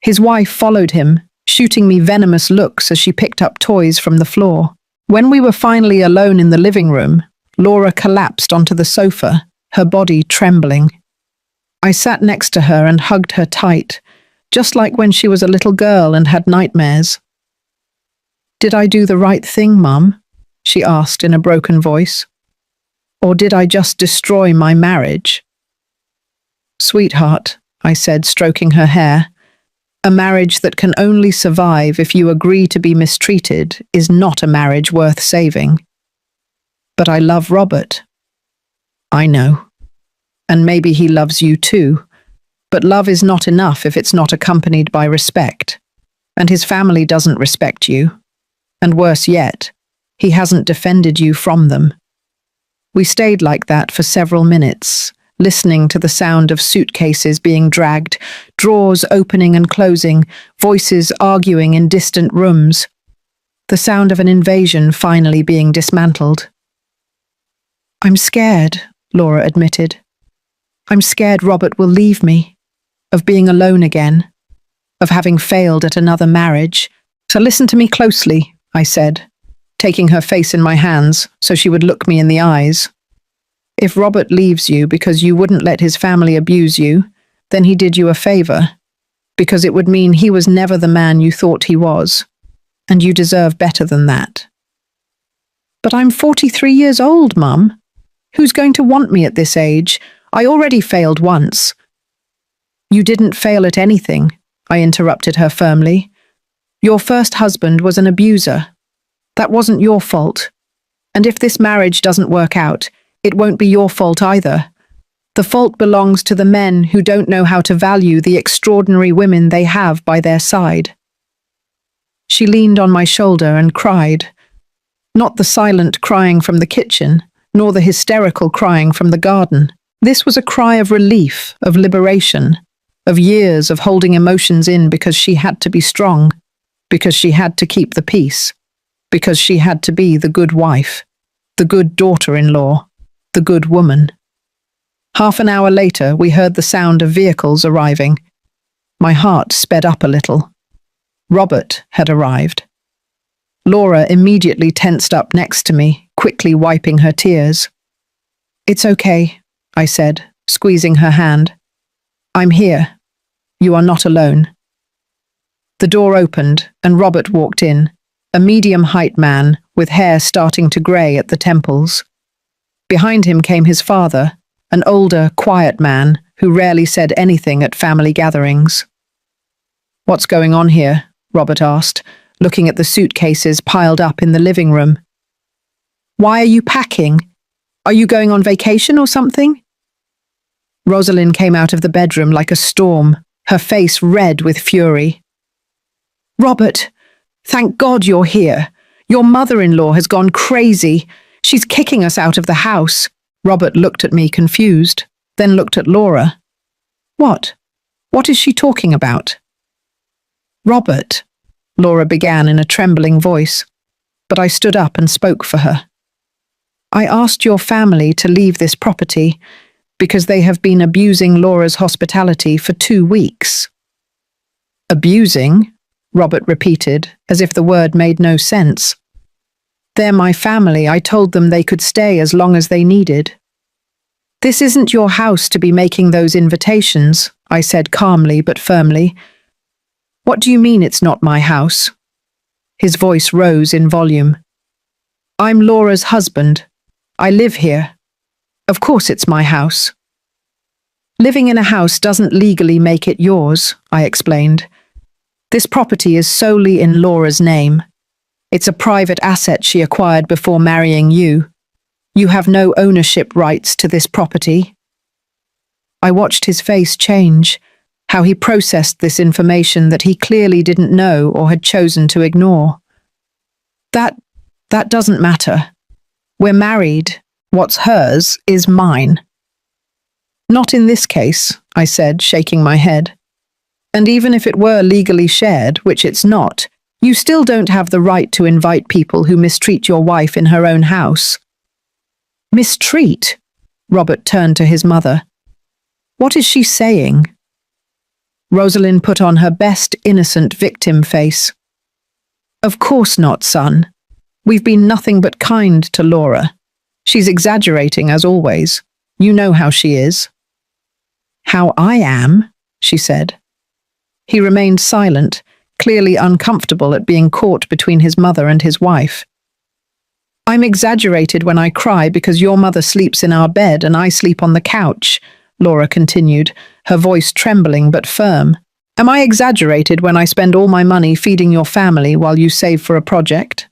His wife followed him, shooting me venomous looks as she picked up toys from the floor. When we were finally alone in the living room, Laura collapsed onto the sofa, her body trembling. I sat next to her and hugged her tight, just like when she was a little girl and had nightmares. "Did I do the right thing, Mum?" she asked in a broken voice. "Or did I just destroy my marriage?" "Sweetheart," I said, stroking her hair, "a marriage that can only survive if you agree to be mistreated is not a marriage worth saving." "But I love Robert." "I know. And maybe he loves you too. But love is not enough if it's not accompanied by respect. And his family doesn't respect you. And worse yet, he hasn't defended you from them." We stayed like that for several minutes, listening to the sound of suitcases being dragged, drawers opening and closing, voices arguing in distant rooms. The sound of an invasion finally being dismantled. "I'm scared," Laura admitted. "I'm scared Robert will leave me, of being alone again, of having failed at another marriage. So listen to me closely," I said, taking her face in my hands so she would look me in the eyes. "If Robert leaves you because you wouldn't let his family abuse you, then he did you a favor, because it would mean he was never the man you thought he was, and you deserve better than that." "But I'm 43 years old, Mum. Who's going to want me at this age? I already failed once." You didn't fail at anything, I interrupted her firmly. Your first husband was an abuser. That wasn't your fault. And if this marriage doesn't work out, it won't be your fault either. The fault belongs to the men who don't know how to value the extraordinary women they have by their side. She leaned on my shoulder and cried. Not the silent crying from the kitchen, nor the hysterical crying from the garden. This was a cry of relief, of liberation, of years of holding emotions in because she had to be strong, because she had to keep the peace, because she had to be the good wife, the good daughter-in-law, the good woman. Half an hour later, we heard the sound of vehicles arriving. My heart sped up a little. Robert had arrived. Laura immediately tensed up next to me, quickly wiping her tears. "It's okay," I said, squeezing her hand. "I'm here. You are not alone." The door opened, and Robert walked in, a medium-height man with hair starting to grey at the temples. Behind him came his father, an older, quiet man who rarely said anything at family gatherings. "What's going on here?" Robert asked, looking at the suitcases piled up in the living room. "Why are you packing? Are you going on vacation or something?" Rosalind came out of the bedroom like a storm, her face red with fury. "Robert, thank God you're here. Your mother-in-law has gone crazy. She's kicking us out of the house." Robert looked at me confused, then looked at Laura. "What? What is she talking about?" "Robert," Laura began in a trembling voice, but I stood up and spoke for her. "I asked your family to leave this property because they have been abusing Laura's hospitality for 2 weeks." "Abusing?" Robert repeated, as if the word made no sense. "They're my family. I told them they could stay as long as they needed." "This isn't your house to be making those invitations," I said calmly but firmly. "What do you mean it's not my house?" His voice rose in volume. "I'm Laura's husband. I live here. Of course it's my house." "Living in a house doesn't legally make it yours," I explained. "This property is solely in Laura's name. It's a private asset she acquired before marrying you. You have no ownership rights to this property." I watched his face change, how he processed this information that he clearly didn't know or had chosen to ignore. That doesn't matter. We're married. What's hers is mine." "Not in this case," I said, shaking my head. "And even if it were legally shared, which it's not, you still don't have the right to invite people who mistreat your wife in her own house." "Mistreat?" Robert turned to his mother. "What is she saying?" Rosalind put on her best innocent victim face. "Of course not, son. We've been nothing but kind to Laura. She's exaggerating as always. You know how she is." "How I am?" she said. He remained silent, clearly uncomfortable at being caught between his mother and his wife. "I'm exaggerated when I cry because your mother sleeps in our bed and I sleep on the couch," Laura continued, her voice trembling but firm. "Am I exaggerated when I spend all my money feeding your family while you save for a project?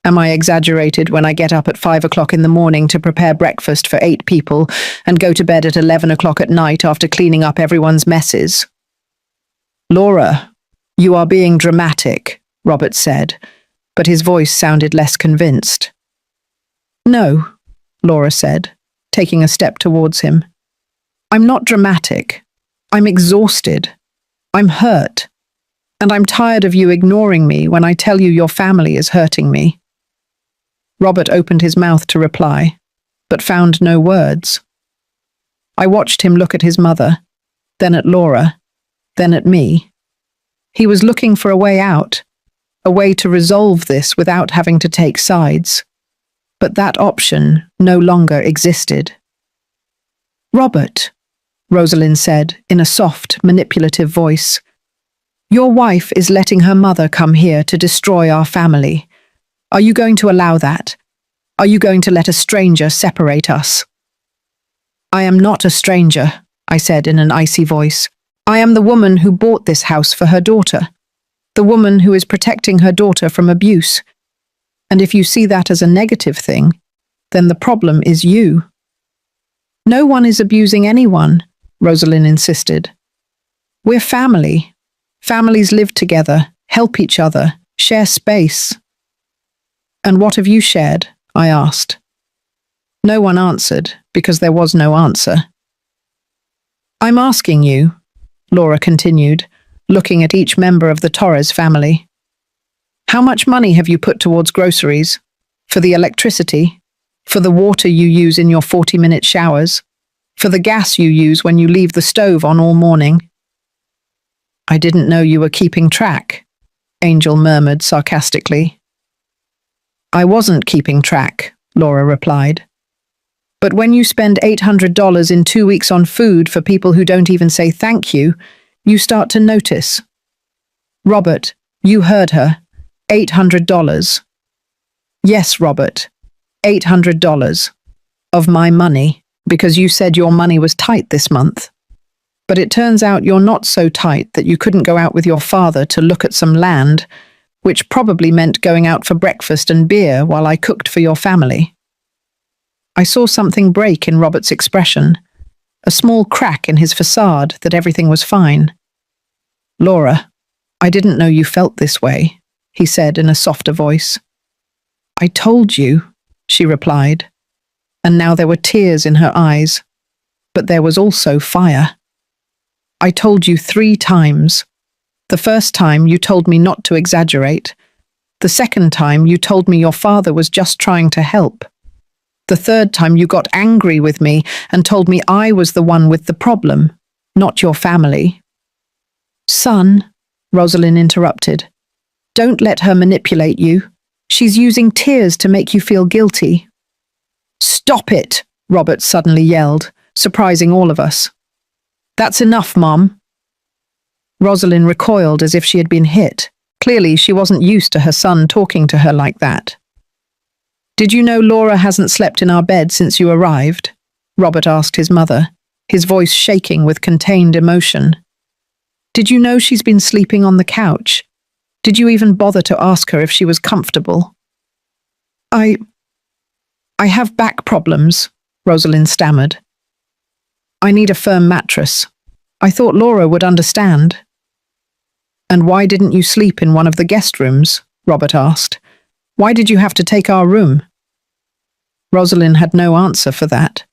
Am I exaggerated when I get up at 5 o'clock in the morning to prepare breakfast for 8 people and go to bed at 11 o'clock at night after cleaning up everyone's messes?" "Laura, you are being dramatic," Robert said, but his voice sounded less convinced. "No," Laura said, taking a step towards him. "I'm not dramatic. I'm exhausted. I'm hurt. And I'm tired of you ignoring me when I tell you your family is hurting me." Robert opened his mouth to reply, but found no words. I watched him look at his mother, then at Laura, then at me. He was looking for a way out, a way to resolve this without having to take sides. But that option no longer existed. "Robert," Rosalind said in a soft, manipulative voice, "your wife is letting her mother come here to destroy our family. Are you going to allow that? Are you going to let a stranger separate us?" "I am not a stranger," I said in an icy voice. I am the woman who bought this house for her daughter, the woman who is protecting her daughter from abuse. And if you see that as a negative thing, then the problem is you. No one is abusing anyone, Rosalind insisted. We're family. Families live together, help each other, share space. And what have you shared? I asked. No one answered, because there was no answer. I'm asking you, Laura continued, looking at each member of the Torres family. How much money have you put towards groceries? For the electricity? For the water you use in your 40-minute showers? For the gas you use when you leave the stove on all morning? I didn't know you were keeping track, Angel murmured sarcastically. I wasn't keeping track, Laura replied. But when you spend $800 in 2 weeks on food for people who don't even say thank you, you start to notice. Robert, you heard her. $800. Yes, Robert. $800. Of my money, because you said your money was tight this month. But it turns out you're not so tight that you couldn't go out with your father to look at some land, which probably meant going out for breakfast and beer while I cooked for your family. I saw something break in Robert's expression, a small crack in his facade that everything was fine. Laura, I didn't know you felt this way, he said in a softer voice. I told you, she replied, and now there were tears in her eyes, but there was also fire. I told you 3 times. The first time you told me not to exaggerate. The second time you told me your father was just trying to help. The third time you got angry with me and told me I was the one with the problem, not your family. Son, Rosalind interrupted, don't let her manipulate you. She's using tears to make you feel guilty. Stop it, Robert suddenly yelled, surprising all of us. That's enough, Mom. Rosalind recoiled as if she had been hit. Clearly, she wasn't used to her son talking to her like that. Did you know Laura hasn't slept in our bed since you arrived? Robert asked his mother, his voice shaking with contained emotion. Did you know she's been sleeping on the couch? Did you even bother to ask her if she was comfortable? I have back problems, Rosalind stammered. I need a firm mattress. I thought Laura would understand. And why didn't you sleep in one of the guest rooms? Robert asked. Why did you have to take our room? Rosalind had no answer for that.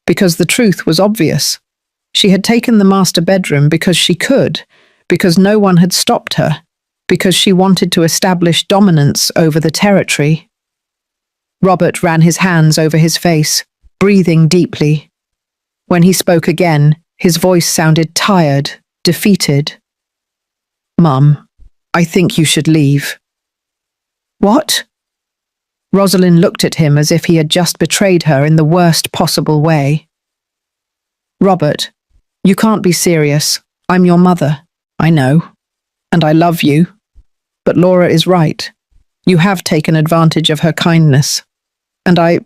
Because the truth was obvious. She had taken the master bedroom because she could, because no one had stopped her, because she wanted to establish dominance over the territory. Robert ran his hands over his face, breathing deeply. When he spoke again, his voice sounded tired, defeated. Mum, I think you should leave. What? Rosalind looked at him as if he had just betrayed her in the worst possible way. Robert, you can't be serious. I'm your mother. I know. And I love you. But Laura is right. You have taken advantage of her kindness. And I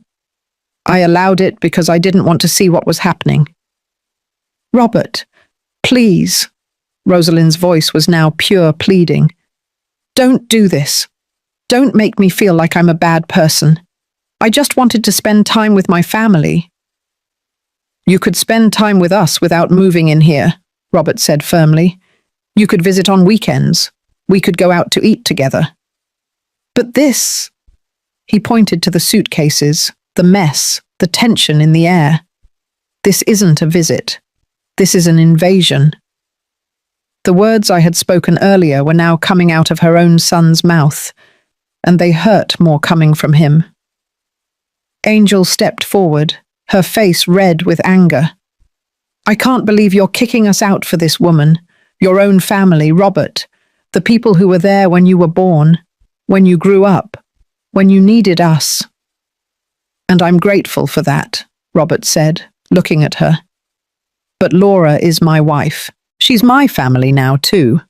allowed it because I didn't want to see what was happening. Robert, please. Rosalind's voice was now pure pleading. Don't do this. Don't make me feel like I'm a bad person. I just wanted to spend time with my family. You could spend time with us without moving in here, Robert said firmly. You could visit on weekends. We could go out to eat together. But this... He pointed to the suitcases, the mess, the tension in the air. This isn't a visit. This is an invasion. The words I had spoken earlier were now coming out of her own son's mouth, and they hurt more coming from him. Angel stepped forward, her face red with anger. I can't believe you're kicking us out for this woman, your own family, Robert, the people who were there when you were born, when you grew up, when you needed us. And I'm grateful for that, Robert said, looking at her. But Laura is my wife. She's my family now, too.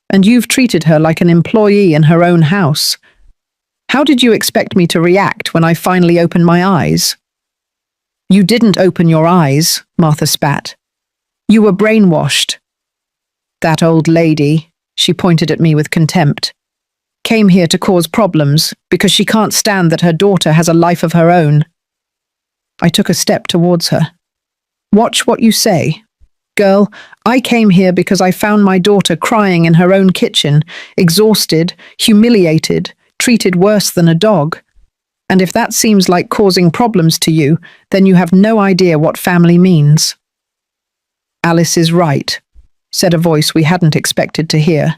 And you've treated her like an employee in her own house. How did you expect me to react when I finally opened my eyes? You didn't open your eyes, Martha spat. You were brainwashed. That old lady, she pointed at me with contempt, came here to cause problems because she can't stand that her daughter has a life of her own. I took a step towards her. Watch what you say. Girl, I came here because I found my daughter crying in her own kitchen, exhausted, humiliated, treated worse than a dog. And if that seems like causing problems to you, then you have no idea what family means. Alice is right, said a voice we hadn't expected to hear.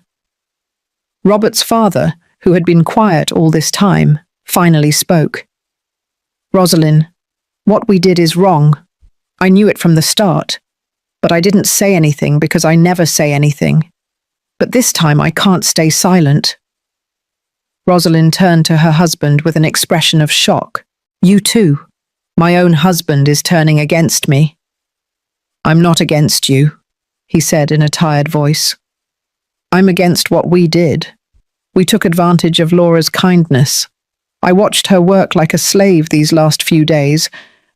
Robert's father, who had been quiet all this time, finally spoke. Rosalind, what we did is wrong. I knew it from the start. But I didn't say anything because I never say anything. But this time I can't stay silent. Rosalind turned to her husband with an expression of shock. You too. My own husband is turning against me. I'm not against you, he said in a tired voice. I'm against what we did. We took advantage of Laura's kindness. I watched her work like a slave these last few days,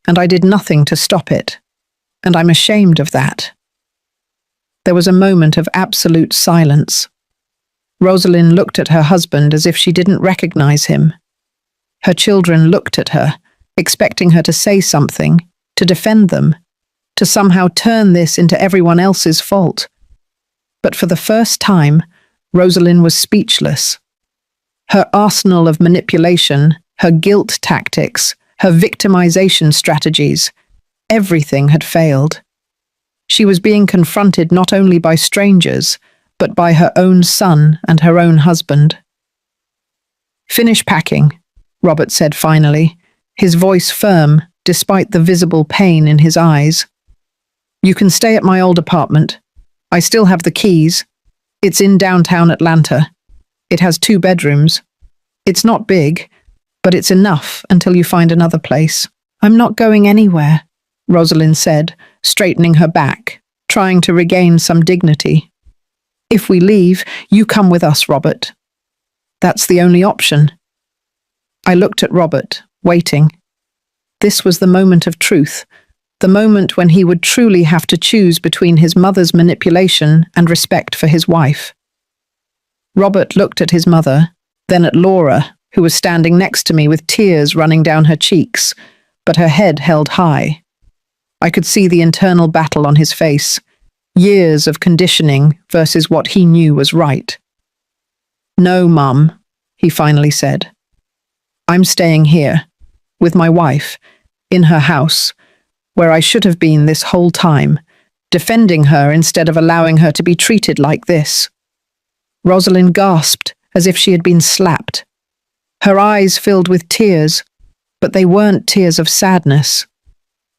and I did nothing to stop it. And I'm ashamed of that. There was a moment of absolute silence. Rosalind looked at her husband as if she didn't recognize him. Her children looked at her, expecting her to say something, to defend them, to somehow turn this into everyone else's fault. But for the first time, Rosalind was speechless. Her arsenal of manipulation, her guilt tactics, her victimization strategies, everything had failed. She was being confronted not only by strangers, but by her own son and her own husband. Finish packing, Robert said finally, his voice firm despite the visible pain in his eyes. You can stay at my old apartment. I still have the keys. It's in downtown Atlanta. It has 2 bedrooms. It's not big, but it's enough until you find another place. I'm not going anywhere, Rosalind said, straightening her back, trying to regain some dignity. If we leave, you come with us, Robert. That's the only option. I looked at Robert, waiting. This was the moment of truth, the moment when he would truly have to choose between his mother's manipulation and respect for his wife. Robert looked at his mother, then at Laura, who was standing next to me with tears running down her cheeks, but her head held high. I could see the internal battle on his face, years of conditioning versus what he knew was right. No, Mum, he finally said. I'm staying here, with my wife, in her house, where I should have been this whole time, defending her instead of allowing her to be treated like this. Rosalind gasped as if she had been slapped. Her eyes filled with tears, but they weren't tears of sadness.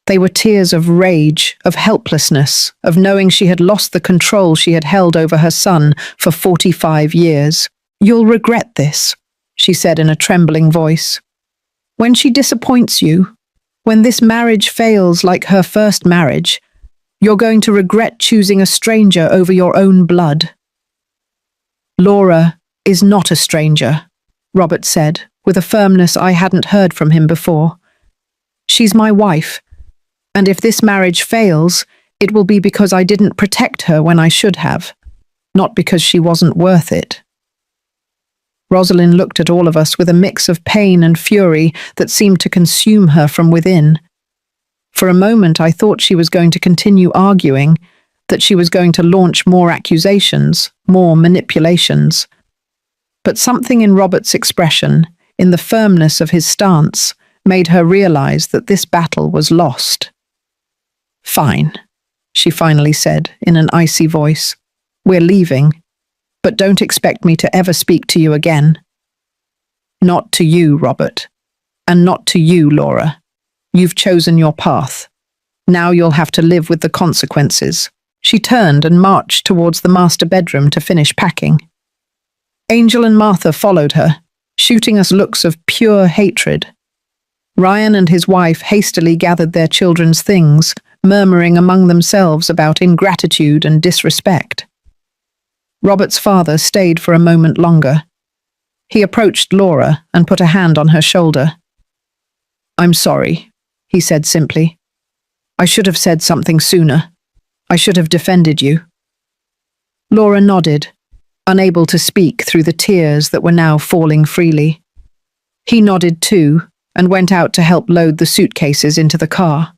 They were tears of rage, of helplessness, of knowing she had lost the control she had held over her son for 45 years. You'll regret this, she said in a trembling voice. When she disappoints you, when this marriage fails like her first marriage, you're going to regret choosing a stranger over your own blood. Laura is not a stranger, Robert said, with a firmness I hadn't heard from him before. She's my wife. And if this marriage fails, it will be because I didn't protect her when I should have, not because she wasn't worth it. Rosalind looked at all of us with a mix of pain and fury that seemed to consume her from within. For a moment I thought she was going to continue arguing, that she was going to launch more accusations, more manipulations. But something in Robert's expression, in the firmness of his stance, made her realize that this battle was lost. Fine, she finally said in an icy voice. We're leaving, but don't expect me to ever speak to you again. Not to you, Robert, and not to you, Laura. You've chosen your path. Now you'll have to live with the consequences. She turned and marched towards the master bedroom to finish packing. Angel and Martha followed her, shooting us looks of pure hatred. Ryan and his wife hastily gathered their children's things, murmuring among themselves about ingratitude and disrespect. Robert's father stayed for a moment longer. He approached Laura and put a hand on her shoulder. I'm sorry, he said simply. I should have said something sooner. I should have defended you. Laura nodded, unable to speak through the tears that were now falling freely. He nodded too, and went out to help load the suitcases into the car.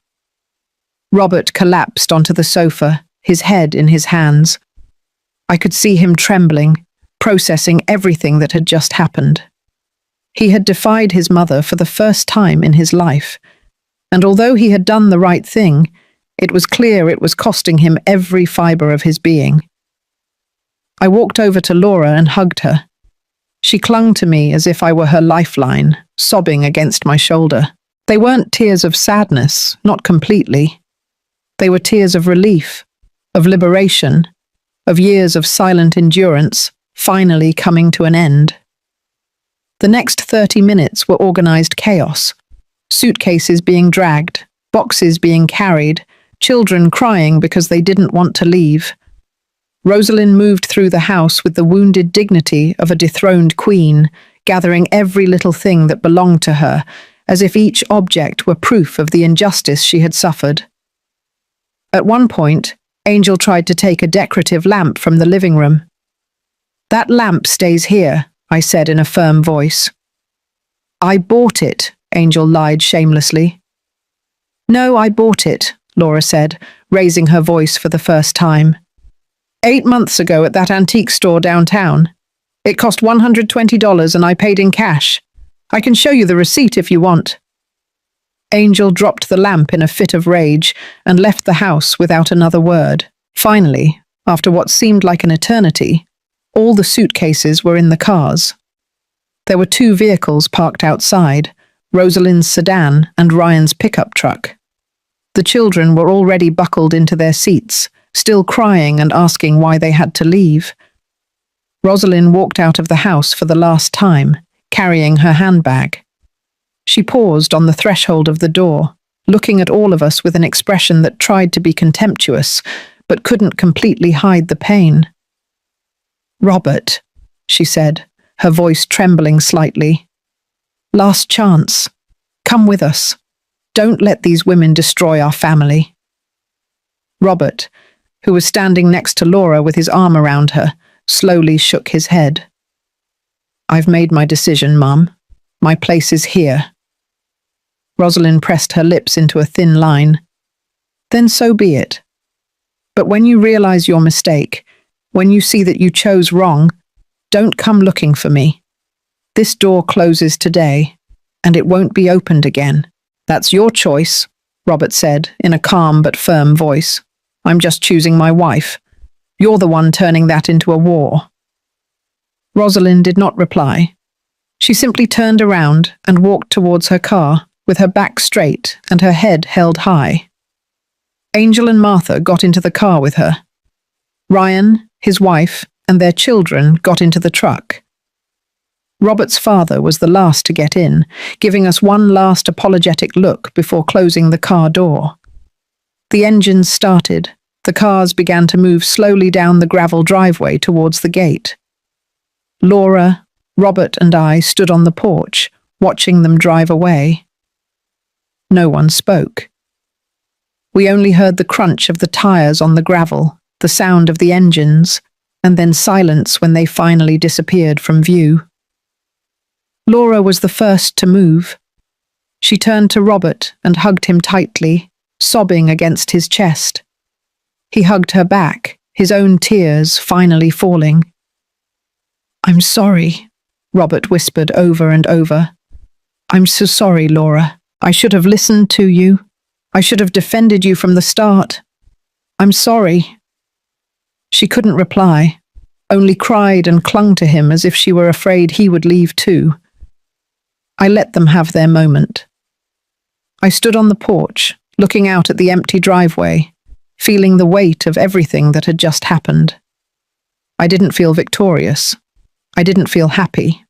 Robert collapsed onto the sofa, his head in his hands. I could see him trembling, processing everything that had just happened. He had defied his mother for the first time in his life, and although he had done the right thing, it was clear it was costing him every fibre of his being. I walked over to Laura and hugged her. She clung to me as if I were her lifeline, sobbing against my shoulder. They weren't tears of sadness, not completely. They were tears of relief, of liberation, of years of silent endurance, finally coming to an end. The next 30 minutes were organized chaos. Suitcases being dragged, boxes being carried, children crying because they didn't want to leave. Rosalind moved through the house with the wounded dignity of a dethroned queen, gathering every little thing that belonged to her, as if each object were proof of the injustice she had suffered. At one point, Angel tried to take a decorative lamp from the living room. "That lamp stays here," I said in a firm voice. "I bought it," Angel lied shamelessly. "No, I bought it," Laura said, raising her voice for the first time. 8 months ago at that antique store downtown. It cost $120 and I paid in cash. I can show you the receipt if you want." Angel dropped the lamp in a fit of rage and left the house without another word. Finally, after what seemed like an eternity, all the suitcases were in the cars. There were 2 vehicles parked outside, Rosalind's sedan and Ryan's pickup truck. The children were already buckled into their seats, still crying and asking why they had to leave. Rosalind walked out of the house for the last time, carrying her handbag. She paused on the threshold of the door, looking at all of us with an expression that tried to be contemptuous, but couldn't completely hide the pain. "Robert," she said, her voice trembling slightly. "Last chance. Come with us. Don't let these women destroy our family." Robert, who was standing next to Laura with his arm around her, slowly shook his head. "I've made my decision, Mum. My place is here." Rosalind pressed her lips into a thin line. "Then so be it. But when you realize your mistake, when you see that you chose wrong, don't come looking for me. This door closes today, and it won't be opened again." "That's your choice," Robert said in a calm but firm voice. "I'm just choosing my wife. You're the one turning that into a war." Rosalind did not reply. She simply turned around and walked towards her car, with her back straight and her head held high. Angel and Martha got into the car with her. Ryan, his wife, and their children got into the truck. Robert's father was the last to get in, giving us one last apologetic look before closing the car door. The engines started. The cars began to move slowly down the gravel driveway towards the gate. Laura, Robert, and I stood on the porch, watching them drive away. No one spoke. We only heard the crunch of the tires on the gravel, the sound of the engines, and then silence when they finally disappeared from view. Laura was the first to move. She turned to Robert and hugged him tightly, sobbing against his chest. He hugged her back, his own tears finally falling. "I'm sorry," Robert whispered over and over. "I'm so sorry, Laura. I should have listened to you. I should have defended you from the start. I'm sorry." She couldn't reply, only cried and clung to him as if she were afraid he would leave too. I let them have their moment. I stood on the porch, looking out at the empty driveway, feeling the weight of everything that had just happened. I didn't feel victorious. I didn't feel happy.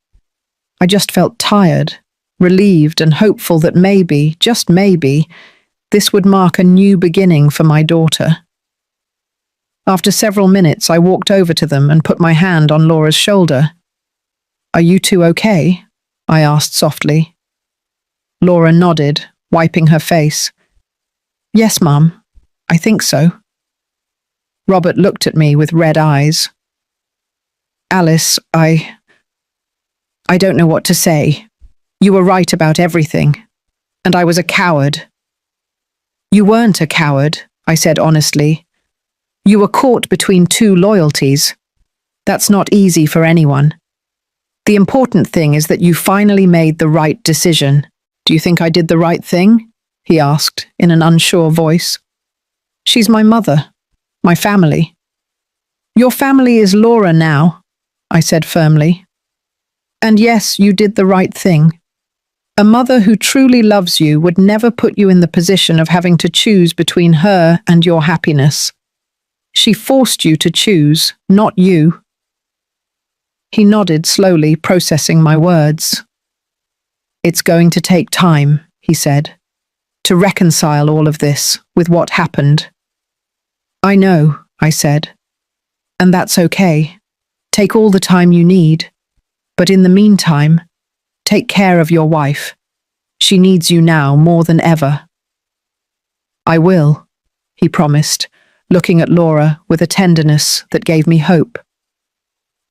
I just felt tired, relieved and hopeful that maybe, just maybe, this would mark a new beginning for my daughter. After several minutes, I walked over to them and put my hand on Laura's shoulder. "Are you two okay?" I asked softly. Laura nodded, wiping her face. "Yes, Mum. I think so." Robert looked at me with red eyes. Alice, I don't know what to say. You were right about everything, and I was a coward. You weren't a coward, I said honestly. You were caught between two loyalties. That's not easy for anyone. The important thing is that you finally made the right decision. Do you think I did the right thing? He asked in an unsure voice. She's my mother, my family. Your family is Laura now, I said firmly. And yes, you did the right thing. A mother who truly loves you would never put you in the position of having to choose between her and your happiness. She forced you to choose, not you. He nodded slowly, processing my words. It's going to take time, he said, to reconcile all of this with what happened. I know, I said. And that's okay. Take all the time you need. But in the meantime, take care of your wife. She needs you now more than ever. I will, he promised, looking at Laura with a tenderness that gave me hope.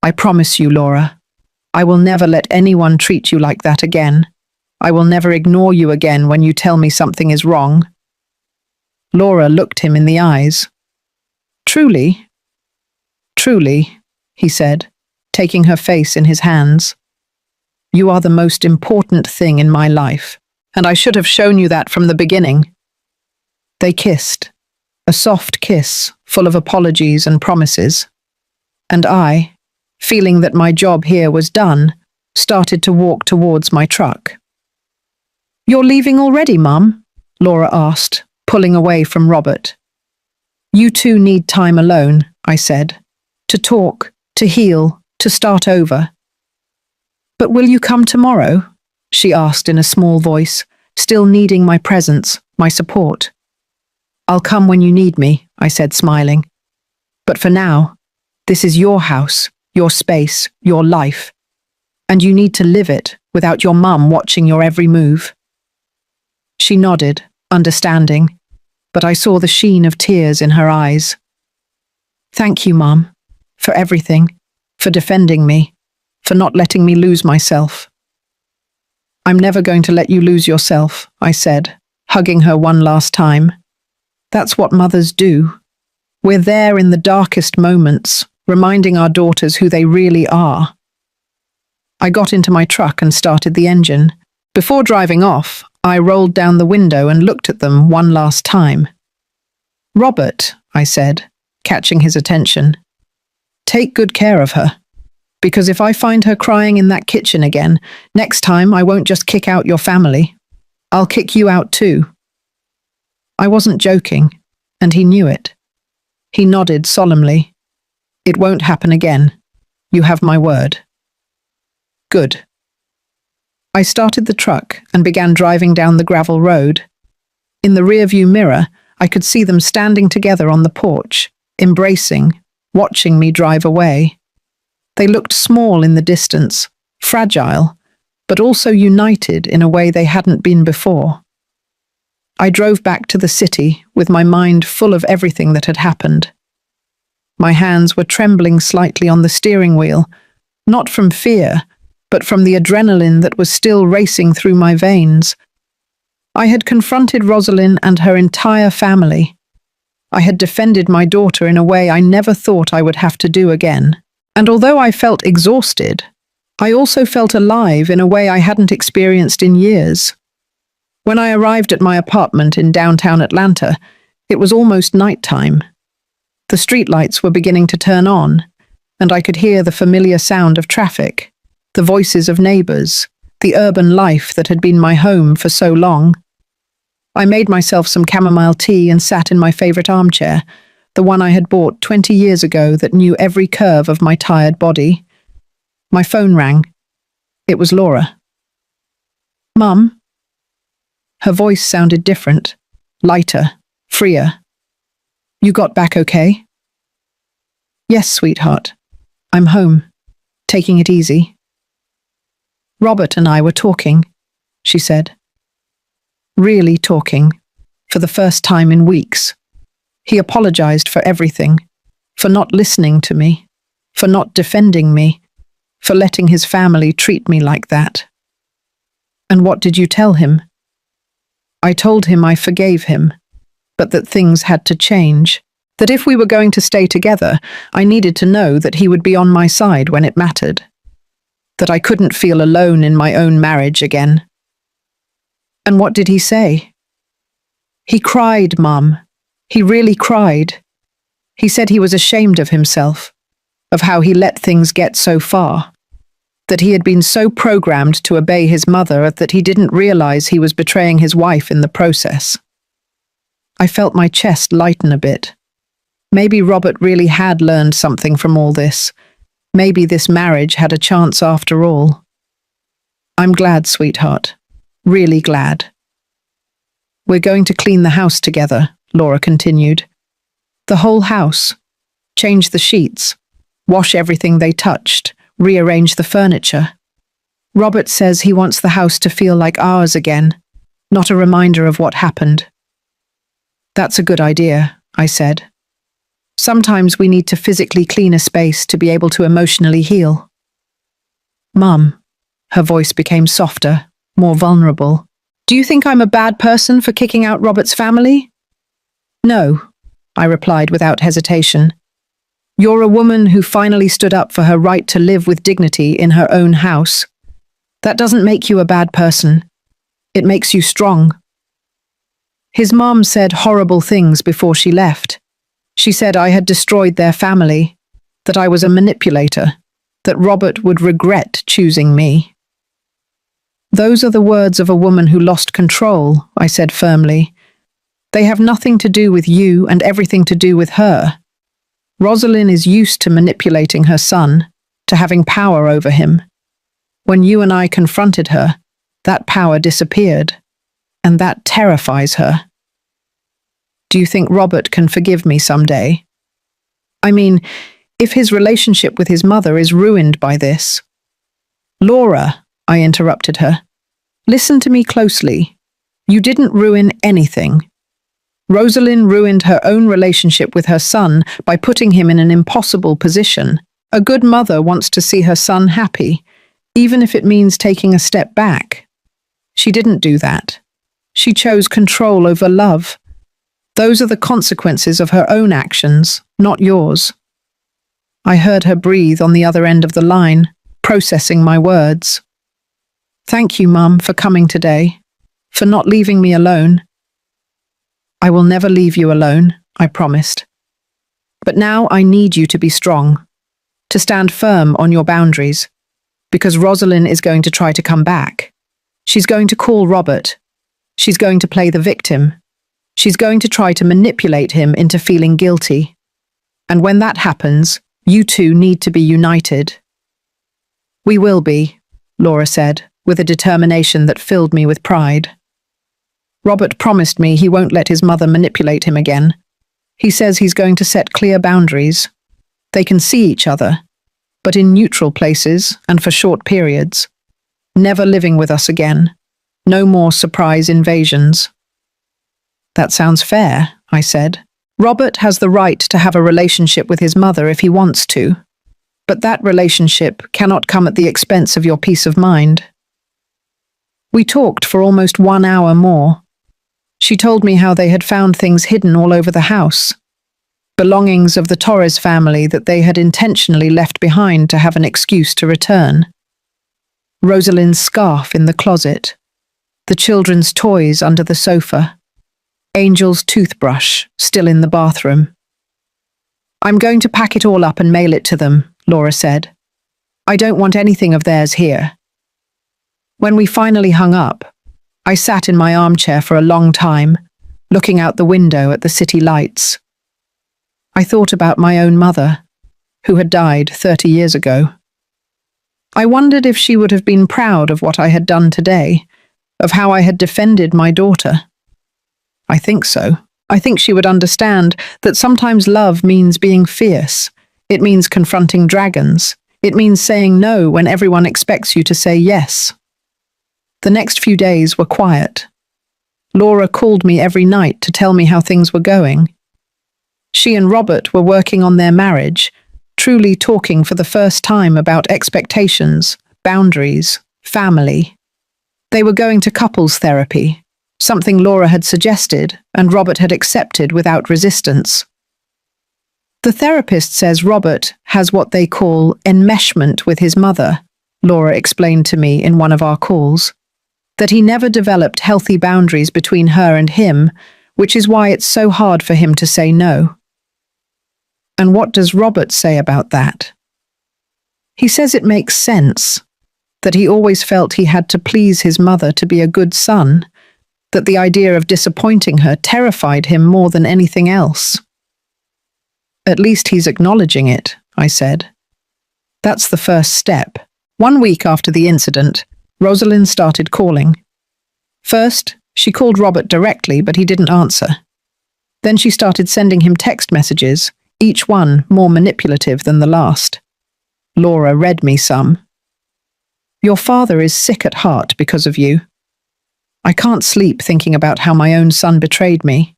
I promise you, Laura, I will never let anyone treat you like that again. I will never ignore you again when you tell me something is wrong. Laura looked him in the eyes. Truly? Truly, he said, taking her face in his hands. You are the most important thing in my life, and I should have shown you that from the beginning. They kissed, a soft kiss full of apologies and promises. And I, feeling that my job here was done, started to walk towards my truck. You're leaving already, Mum? Laura asked, pulling away from Robert. You two need time alone, I said, to talk, to heal, to start over. But will you come tomorrow? She asked in a small voice, still needing my presence, my support. I'll come when you need me, I said, smiling. But for now, this is your house, your space, your life, and you need to live it without your mum watching your every move. She nodded, understanding, but I saw the sheen of tears in her eyes. Thank you, Mum, for everything, for defending me, for not letting me lose myself. I'm never going to let you lose yourself, I said, hugging her one last time. That's what mothers do. We're there in the darkest moments, reminding our daughters who they really are. I got into my truck and started the engine. Before driving off, I rolled down the window and looked at them one last time. Robert, I said, catching his attention, take good care of her. Because if I find her crying in that kitchen again, next time I won't just kick out your family. I'll kick you out too. I wasn't joking, and he knew it. He nodded solemnly. It won't happen again. You have my word. Good. I started the truck and began driving down the gravel road. In the rearview mirror, I could see them standing together on the porch, embracing, watching me drive away. They looked small in the distance, fragile, but also united in a way they hadn't been before. I drove back to the city with my mind full of everything that had happened. My hands were trembling slightly on the steering wheel, not from fear, but from the adrenaline that was still racing through my veins. I had confronted Rosalind and her entire family. I had defended my daughter in a way I never thought I would have to do again. And although I felt exhausted, I also felt alive in a way I hadn't experienced in years. When I arrived at my apartment in downtown Atlanta, it was almost nighttime. The streetlights were beginning to turn on, and I could hear the familiar sound of traffic, the voices of neighbors, the urban life that had been my home for so long. I made myself some chamomile tea and sat in my favorite armchair, the one I had bought 20 years ago that knew every curve of my tired body. My phone rang. It was Laura. Mum? Her voice sounded different, lighter, freer. You got back okay? Yes, sweetheart. I'm home, taking it easy. Robert and I were talking, she said. Really talking, for the first time in weeks. He apologized for everything, for not listening to me, for not defending me, for letting his family treat me like that. And what did you tell him? I told him I forgave him, but that things had to change, that if we were going to stay together, I needed to know that he would be on my side when it mattered, that I couldn't feel alone in my own marriage again. And what did he say? He cried, Mum. He really cried. He said he was ashamed of himself, of how he let things get so far, that he had been so programmed to obey his mother that he didn't realize he was betraying his wife in the process. I felt my chest lighten a bit. Maybe Robert really had learned something from all this. Maybe this marriage had a chance after all. I'm glad, sweetheart. Really glad. We're going to clean the house together, Laura continued. The whole house. Change the sheets. Wash everything they touched. Rearrange the furniture. Robert says he wants the house to feel like ours again, not a reminder of what happened. That's a good idea, I said. Sometimes we need to physically clean a space to be able to emotionally heal. Mum, her voice became softer, more vulnerable. Do you think I'm a bad person for kicking out Robert's family? No, I replied without hesitation. You're a woman who finally stood up for her right to live with dignity in her own house. That doesn't make you a bad person. It makes you strong. His mom said horrible things before she left. She said I had destroyed their family, that I was a manipulator, that Robert would regret choosing me. Those are the words of a woman who lost control, I said firmly. They have nothing to do with you and everything to do with her. Rosalind is used to manipulating her son, to having power over him. When you and I confronted her, that power disappeared, and that terrifies her. Do you think Robert can forgive me someday? I mean, if his relationship with his mother is ruined by this. Laura, I interrupted her. Listen to me closely. You didn't ruin anything. Rosalind ruined her own relationship with her son by putting him in an impossible position. A good mother wants to see her son happy, even if it means taking a step back. She didn't do that. She chose control over love. Those are the consequences of her own actions, not yours. I heard her breathe on the other end of the line, processing my words. Thank you, Mum, for coming today, for not leaving me alone. I will never leave you alone, I promised. But now I need you to be strong, to stand firm on your boundaries, because Rosalind is going to try to come back. She's going to call Robert. She's going to play the victim. She's going to try to manipulate him into feeling guilty. And when that happens, you two need to be united. We will be, Laura said, with a determination that filled me with pride. Robert promised me he won't let his mother manipulate him again. He says he's going to set clear boundaries. They can see each other, but in neutral places and for short periods. Never living with us again. No more surprise invasions. That sounds fair, I said. Robert has the right to have a relationship with his mother if he wants to, but that relationship cannot come at the expense of your peace of mind. We talked for almost 1 hour more. She told me how they had found things hidden all over the house, belongings of the Torres family that they had intentionally left behind to have an excuse to return. Rosalind's scarf in the closet, the children's toys under the sofa, Angel's toothbrush still in the bathroom. I'm going to pack it all up and mail it to them, Laura said. I don't want anything of theirs here. When we finally hung up, I sat in my armchair for a long time, looking out the window at the city lights. I thought about my own mother, who had died 30 years ago. I wondered if she would have been proud of what I had done today, of how I had defended my daughter. I think so. I think she would understand that sometimes love means being fierce. It means confronting dragons. It means saying no when everyone expects you to say yes. The next few days were quiet. Laura called me every night to tell me how things were going. She and Robert were working on their marriage, truly talking for the first time about expectations, boundaries, family. They were going to couples therapy, something Laura had suggested and Robert had accepted without resistance. The therapist says Robert has what they call enmeshment with his mother, Laura explained to me in one of our calls, that he never developed healthy boundaries between her and him, which is why it's so hard for him to say no. And what does Robert say about that? He says it makes sense, that he always felt he had to please his mother to be a good son, that the idea of disappointing her terrified him more than anything else. At least he's acknowledging it, I said. That's the first step. 1 week after the incident, Rosalind started calling. First, she called Robert directly, but he didn't answer. Then she started sending him text messages, each one more manipulative than the last. Laura read me some. Your father is sick at heart because of you. I can't sleep thinking about how my own son betrayed me.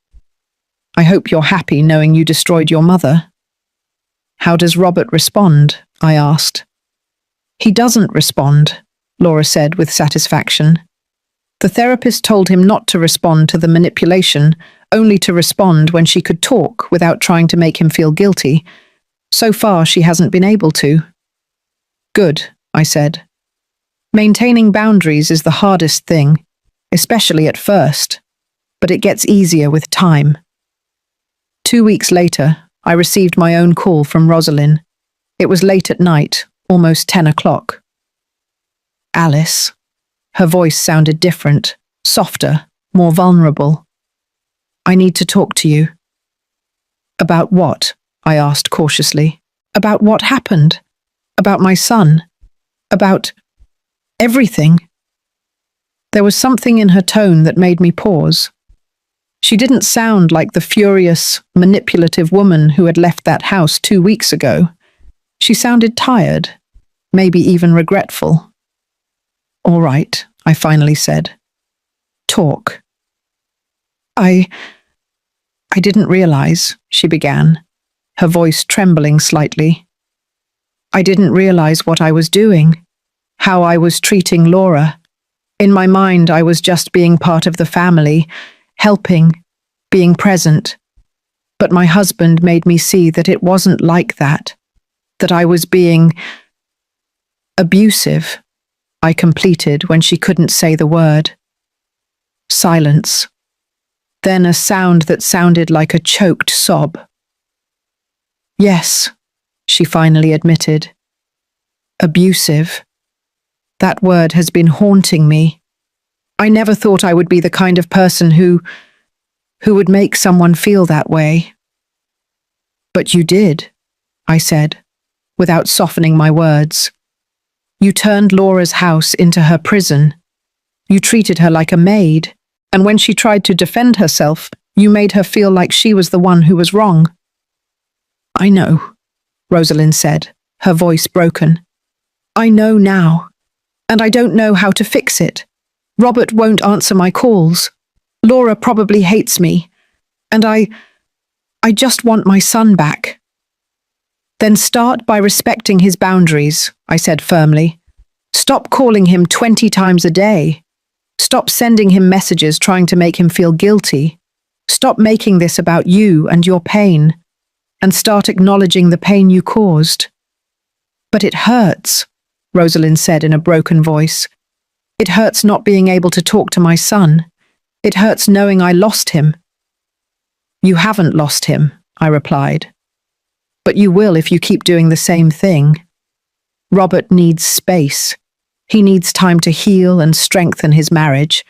I hope you're happy knowing you destroyed your mother. How does Robert respond? I asked. He doesn't respond, Laura said with satisfaction. The therapist told him not to respond to the manipulation, only to respond when she could talk without trying to make him feel guilty. So far, she hasn't been able to. Good, I said. Maintaining boundaries is the hardest thing, especially at first, but it gets easier with time. 2 weeks later, I received my own call from Rosalind. It was late at night, almost 10 o'clock. Alice. Her voice sounded different, softer, more vulnerable. I need to talk to you. About what? I asked cautiously. About what happened? About my son? About everything? There was something in her tone that made me pause. She didn't sound like the furious, manipulative woman who had left that house 2 weeks ago. She sounded tired, maybe even regretful. All right, I finally said. Talk. I didn't realize, she began, her voice trembling slightly. I didn't realize what I was doing, how I was treating Laura. In my mind, I was just being part of the family, helping, being present. But my husband made me see that it wasn't like that I was being abusive, I completed when she couldn't say the word. Silence. Then a sound that sounded like a choked sob. Yes, she finally admitted. Abusive. That word has been haunting me. I never thought I would be the kind of person who would make someone feel that way. But you did, I said, without softening my words. You turned Laura's house into her prison. You treated her like a maid, and when she tried to defend herself, you made her feel like she was the one who was wrong. I know, Rosalind said, her voice broken. I know now, and I don't know how to fix it. Robert won't answer my calls. Laura probably hates me, and I just want my son back. Then start by respecting his boundaries, I said firmly. Stop calling him 20 times a day. Stop sending him messages trying to make him feel guilty. Stop making this about you and your pain, and start acknowledging the pain you caused. But it hurts, Rosalind said in a broken voice. It hurts not being able to talk to my son. It hurts knowing I lost him. You haven't lost him, I replied. But you will if you keep doing the same thing. Robert needs space. He needs time to heal and strengthen his marriage.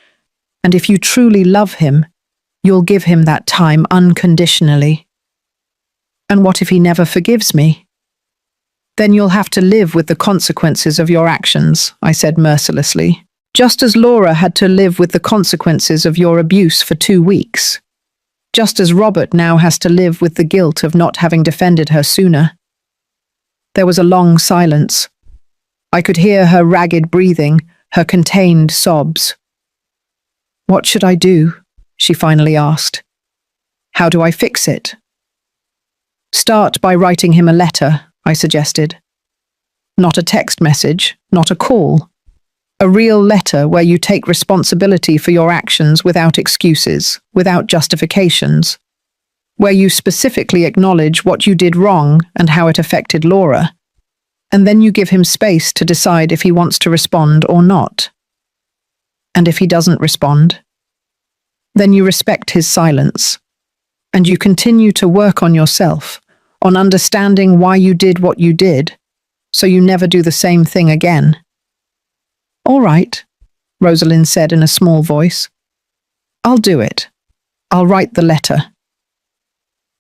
And if you truly love him, you'll give him that time unconditionally. And what if he never forgives me? Then you'll have to live with the consequences of your actions, I said mercilessly, just as Laura had to live with the consequences of your abuse for 2 weeks. Just as Robert now has to live with the guilt of not having defended her sooner. There was a long silence. I could hear her ragged breathing, her contained sobs. What should I do? She finally asked. How do I fix it? Start by writing him a letter, I suggested. Not a text message, not a call. A real letter where you take responsibility for your actions without excuses, without justifications. Where you specifically acknowledge what you did wrong and how it affected Laura. And then you give him space to decide if he wants to respond or not. And if he doesn't respond, then you respect his silence. And you continue to work on yourself, on understanding why you did what you did, so you never do the same thing again. All right, Rosalind said in a small voice. I'll do it. I'll write the letter.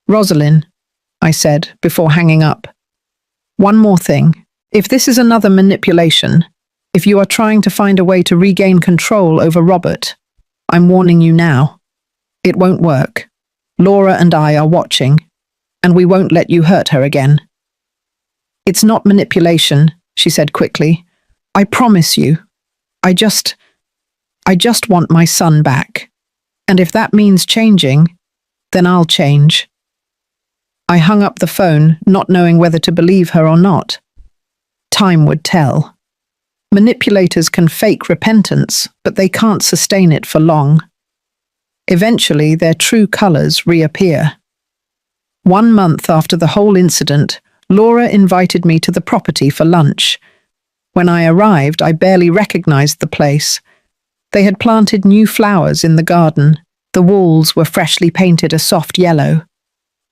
Rosalind, I said before hanging up. One more thing. If this is another manipulation, if you are trying to find a way to regain control over Robert, I'm warning you now. It won't work. Laura and I are watching, and we won't let you hurt her again. It's not manipulation, she said quickly. I promise you. I just want my son back. And if that means changing, then I'll change. I hung up the phone, not knowing whether to believe her or not. Time would tell. Manipulators can fake repentance, but they can't sustain it for long. Eventually, their true colors reappear. 1 month after the whole incident, Laura invited me to the property for lunch. When I arrived, I barely recognized the place. They had planted new flowers in the garden. The walls were freshly painted a soft yellow.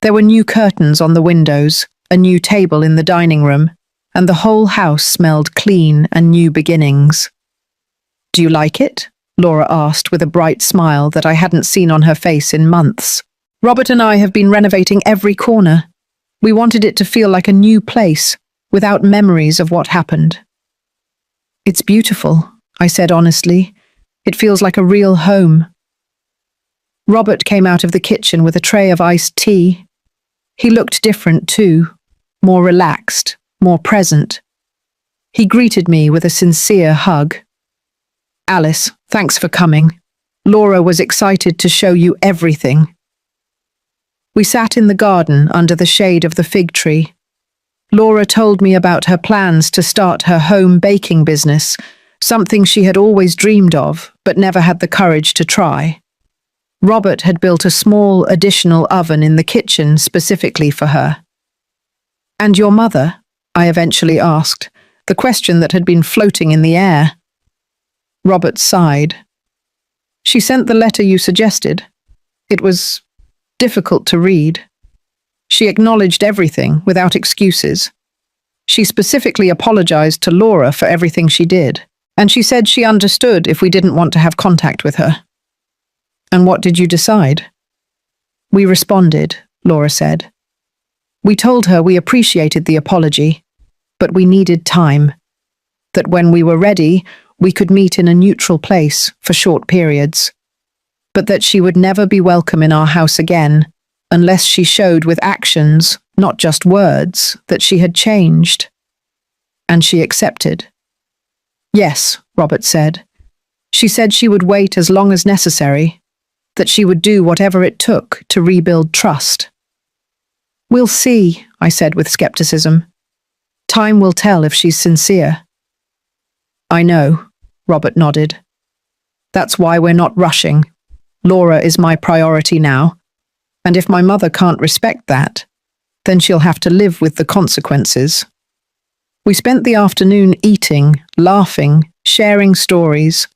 There were new curtains on the windows, a new table in the dining room, and the whole house smelled clean and new beginnings. Do you like it? Laura asked with a bright smile that I hadn't seen on her face in months. Robert and I have been renovating every corner. We wanted it to feel like a new place, without memories of what happened. It's beautiful, I said honestly. It feels like a real home. Robert came out of the kitchen with a tray of iced tea. He looked different too, more relaxed, more present. He greeted me with a sincere hug. Alice, thanks for coming. Laura was excited to show you everything. We sat in the garden under the shade of the fig tree. Laura told me about her plans to start her home baking business, something she had always dreamed of, but never had the courage to try. Robert had built a small additional oven in the kitchen specifically for her. And your mother? I eventually asked, the question that had been floating in the air. Robert sighed. She sent the letter you suggested. It was difficult to read. She acknowledged everything without excuses. She specifically apologized to Laura for everything she did, and she said she understood if we didn't want to have contact with her. And what did you decide? We responded, Laura said. We told her we appreciated the apology, but we needed time. That when we were ready, we could meet in a neutral place for short periods. But that she would never be welcome in our house again, unless she showed with actions, not just words, that she had changed. And she accepted. Yes, Robert said. She said she would wait as long as necessary, that she would do whatever it took to rebuild trust. We'll see, I said with skepticism. Time will tell if she's sincere. I know, Robert nodded. That's why we're not rushing. Laura is my priority now, and if my mother can't respect that, then she'll have to live with the consequences. We spent the afternoon eating, laughing, sharing stories.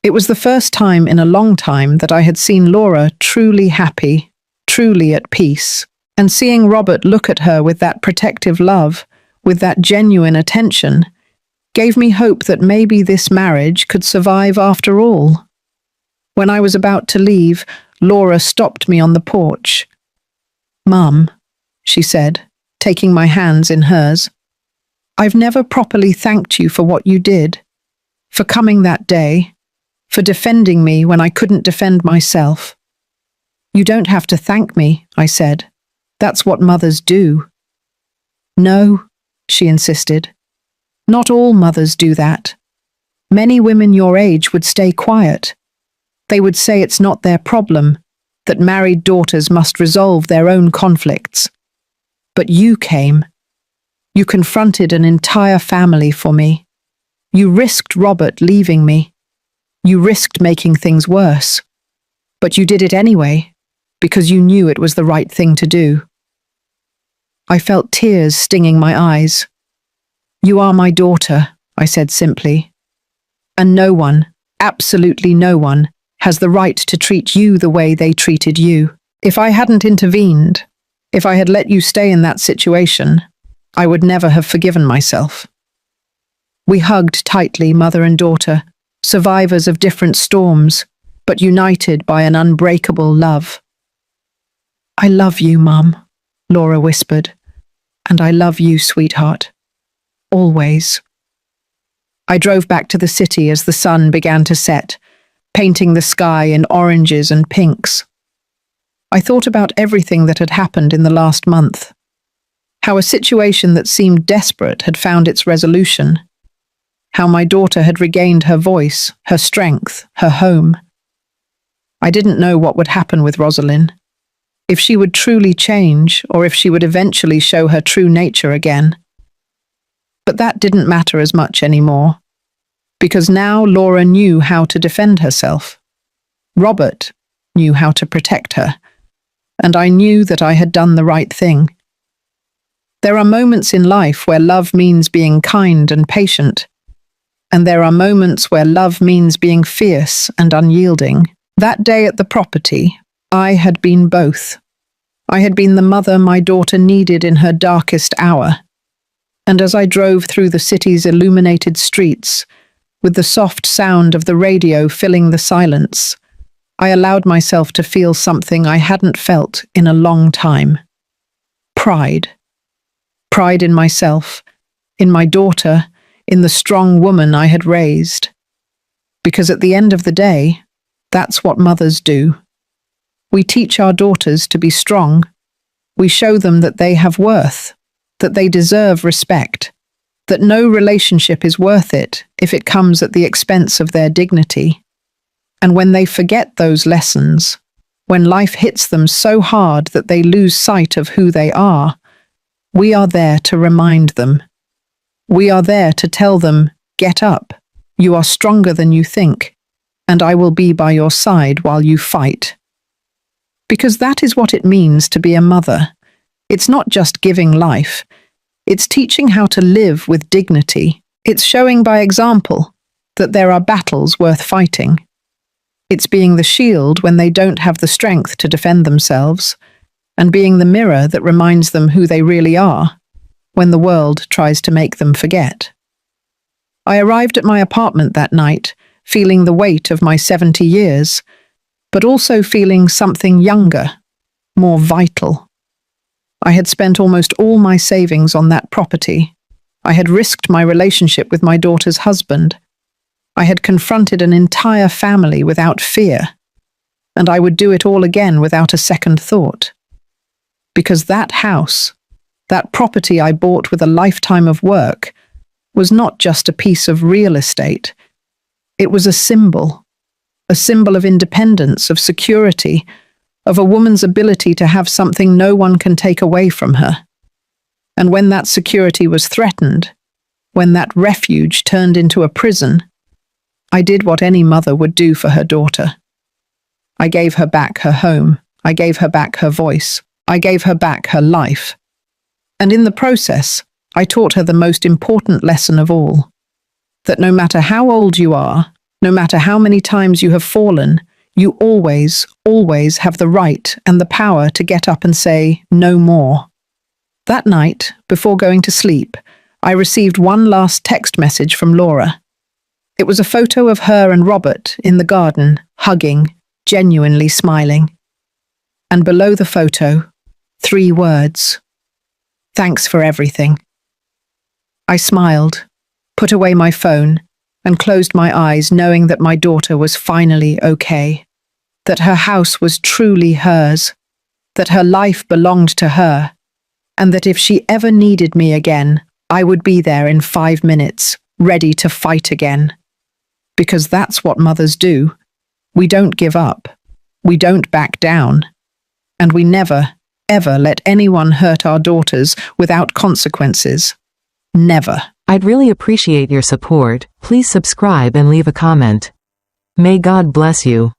It was the first time in a long time that I had seen Laura truly happy, truly at peace, and seeing Robert look at her with that protective love, with that genuine attention, gave me hope that maybe this marriage could survive after all. When I was about to leave, Laura stopped me on the porch. Mum, she said, taking my hands in hers, I've never properly thanked you for what you did, for coming that day, for defending me when I couldn't defend myself. You don't have to thank me, I said. That's what mothers do. No, she insisted. Not all mothers do that. Many women your age would stay quiet. They would say it's not their problem, that married daughters must resolve their own conflicts. But you came. You confronted an entire family for me. You risked Robert leaving me. You risked making things worse. But you did it anyway, because you knew it was the right thing to do. I felt tears stinging my eyes. You are my daughter, I said simply. And no one, absolutely no one, has the right to treat you the way they treated you. If I hadn't intervened, if I had let you stay in that situation, I would never have forgiven myself. We hugged tightly, mother and daughter, survivors of different storms, but united by an unbreakable love. I love you, Mum, Laura whispered, and I love you, sweetheart. Always. I drove back to the city as the sun began to set, painting the sky in oranges and pinks. I thought about everything that had happened in the last month, how a situation that seemed desperate had found its resolution, how my daughter had regained her voice, her strength, her home. I didn't know what would happen with Rosalind, if she would truly change or if she would eventually show her true nature again. But that didn't matter as much anymore, because now Laura knew how to defend herself. Robert knew how to protect her, and I knew that I had done the right thing. There are moments in life where love means being kind and patient, and there are moments where love means being fierce and unyielding. That day at the property, I had been both. I had been the mother my daughter needed in her darkest hour. And as I drove through the city's illuminated streets, with the soft sound of the radio filling the silence, I allowed myself to feel something I hadn't felt in a long time. Pride. Pride in myself, in my daughter, in the strong woman I had raised. Because at the end of the day, that's what mothers do. We teach our daughters to be strong. We show them that they have worth, that they deserve respect, that no relationship is worth it if it comes at the expense of their dignity. And when they forget those lessons, when life hits them so hard that they lose sight of who they are, we are there to remind them. We are there to tell them, get up, you are stronger than you think, and I will be by your side while you fight. Because that is what it means to be a mother. It's not just giving life. It's teaching how to live with dignity. It's showing by example that there are battles worth fighting. It's being the shield when they don't have the strength to defend themselves, and being the mirror that reminds them who they really are when the world tries to make them forget. I arrived at my apartment that night, feeling the weight of my 70 years, but also feeling something younger, more vital. I had spent almost all my savings on that property. I had risked my relationship with my daughter's husband. I had confronted an entire family without fear, and I would do it all again without a second thought. Because that house, that property I bought with a lifetime of work, was not just a piece of real estate. It was a symbol of independence, of security, of a woman's ability to have something no one can take away from her. And when that security was threatened, when that refuge turned into a prison, I did what any mother would do for her daughter. I gave her back her home. I gave her back her voice. I gave her back her life. And in the process, I taught her the most important lesson of all, that no matter how old you are, no matter how many times you have fallen, you always, always have the right and the power to get up and say, no more. That night, before going to sleep, I received one last text message from Laura. It was a photo of her and Robert in the garden, hugging, genuinely smiling. And below the photo, 3 words. Thanks for everything. I smiled, put away my phone, and closed my eyes knowing that my daughter was finally okay, that her house was truly hers, that her life belonged to her, and that if she ever needed me again, I would be there in 5 minutes, ready to fight again. Because that's what mothers do. We don't give up. We don't back down. And we never, ever let anyone hurt our daughters without consequences. Never. I'd really appreciate your support. Please subscribe and leave a comment. May God bless you.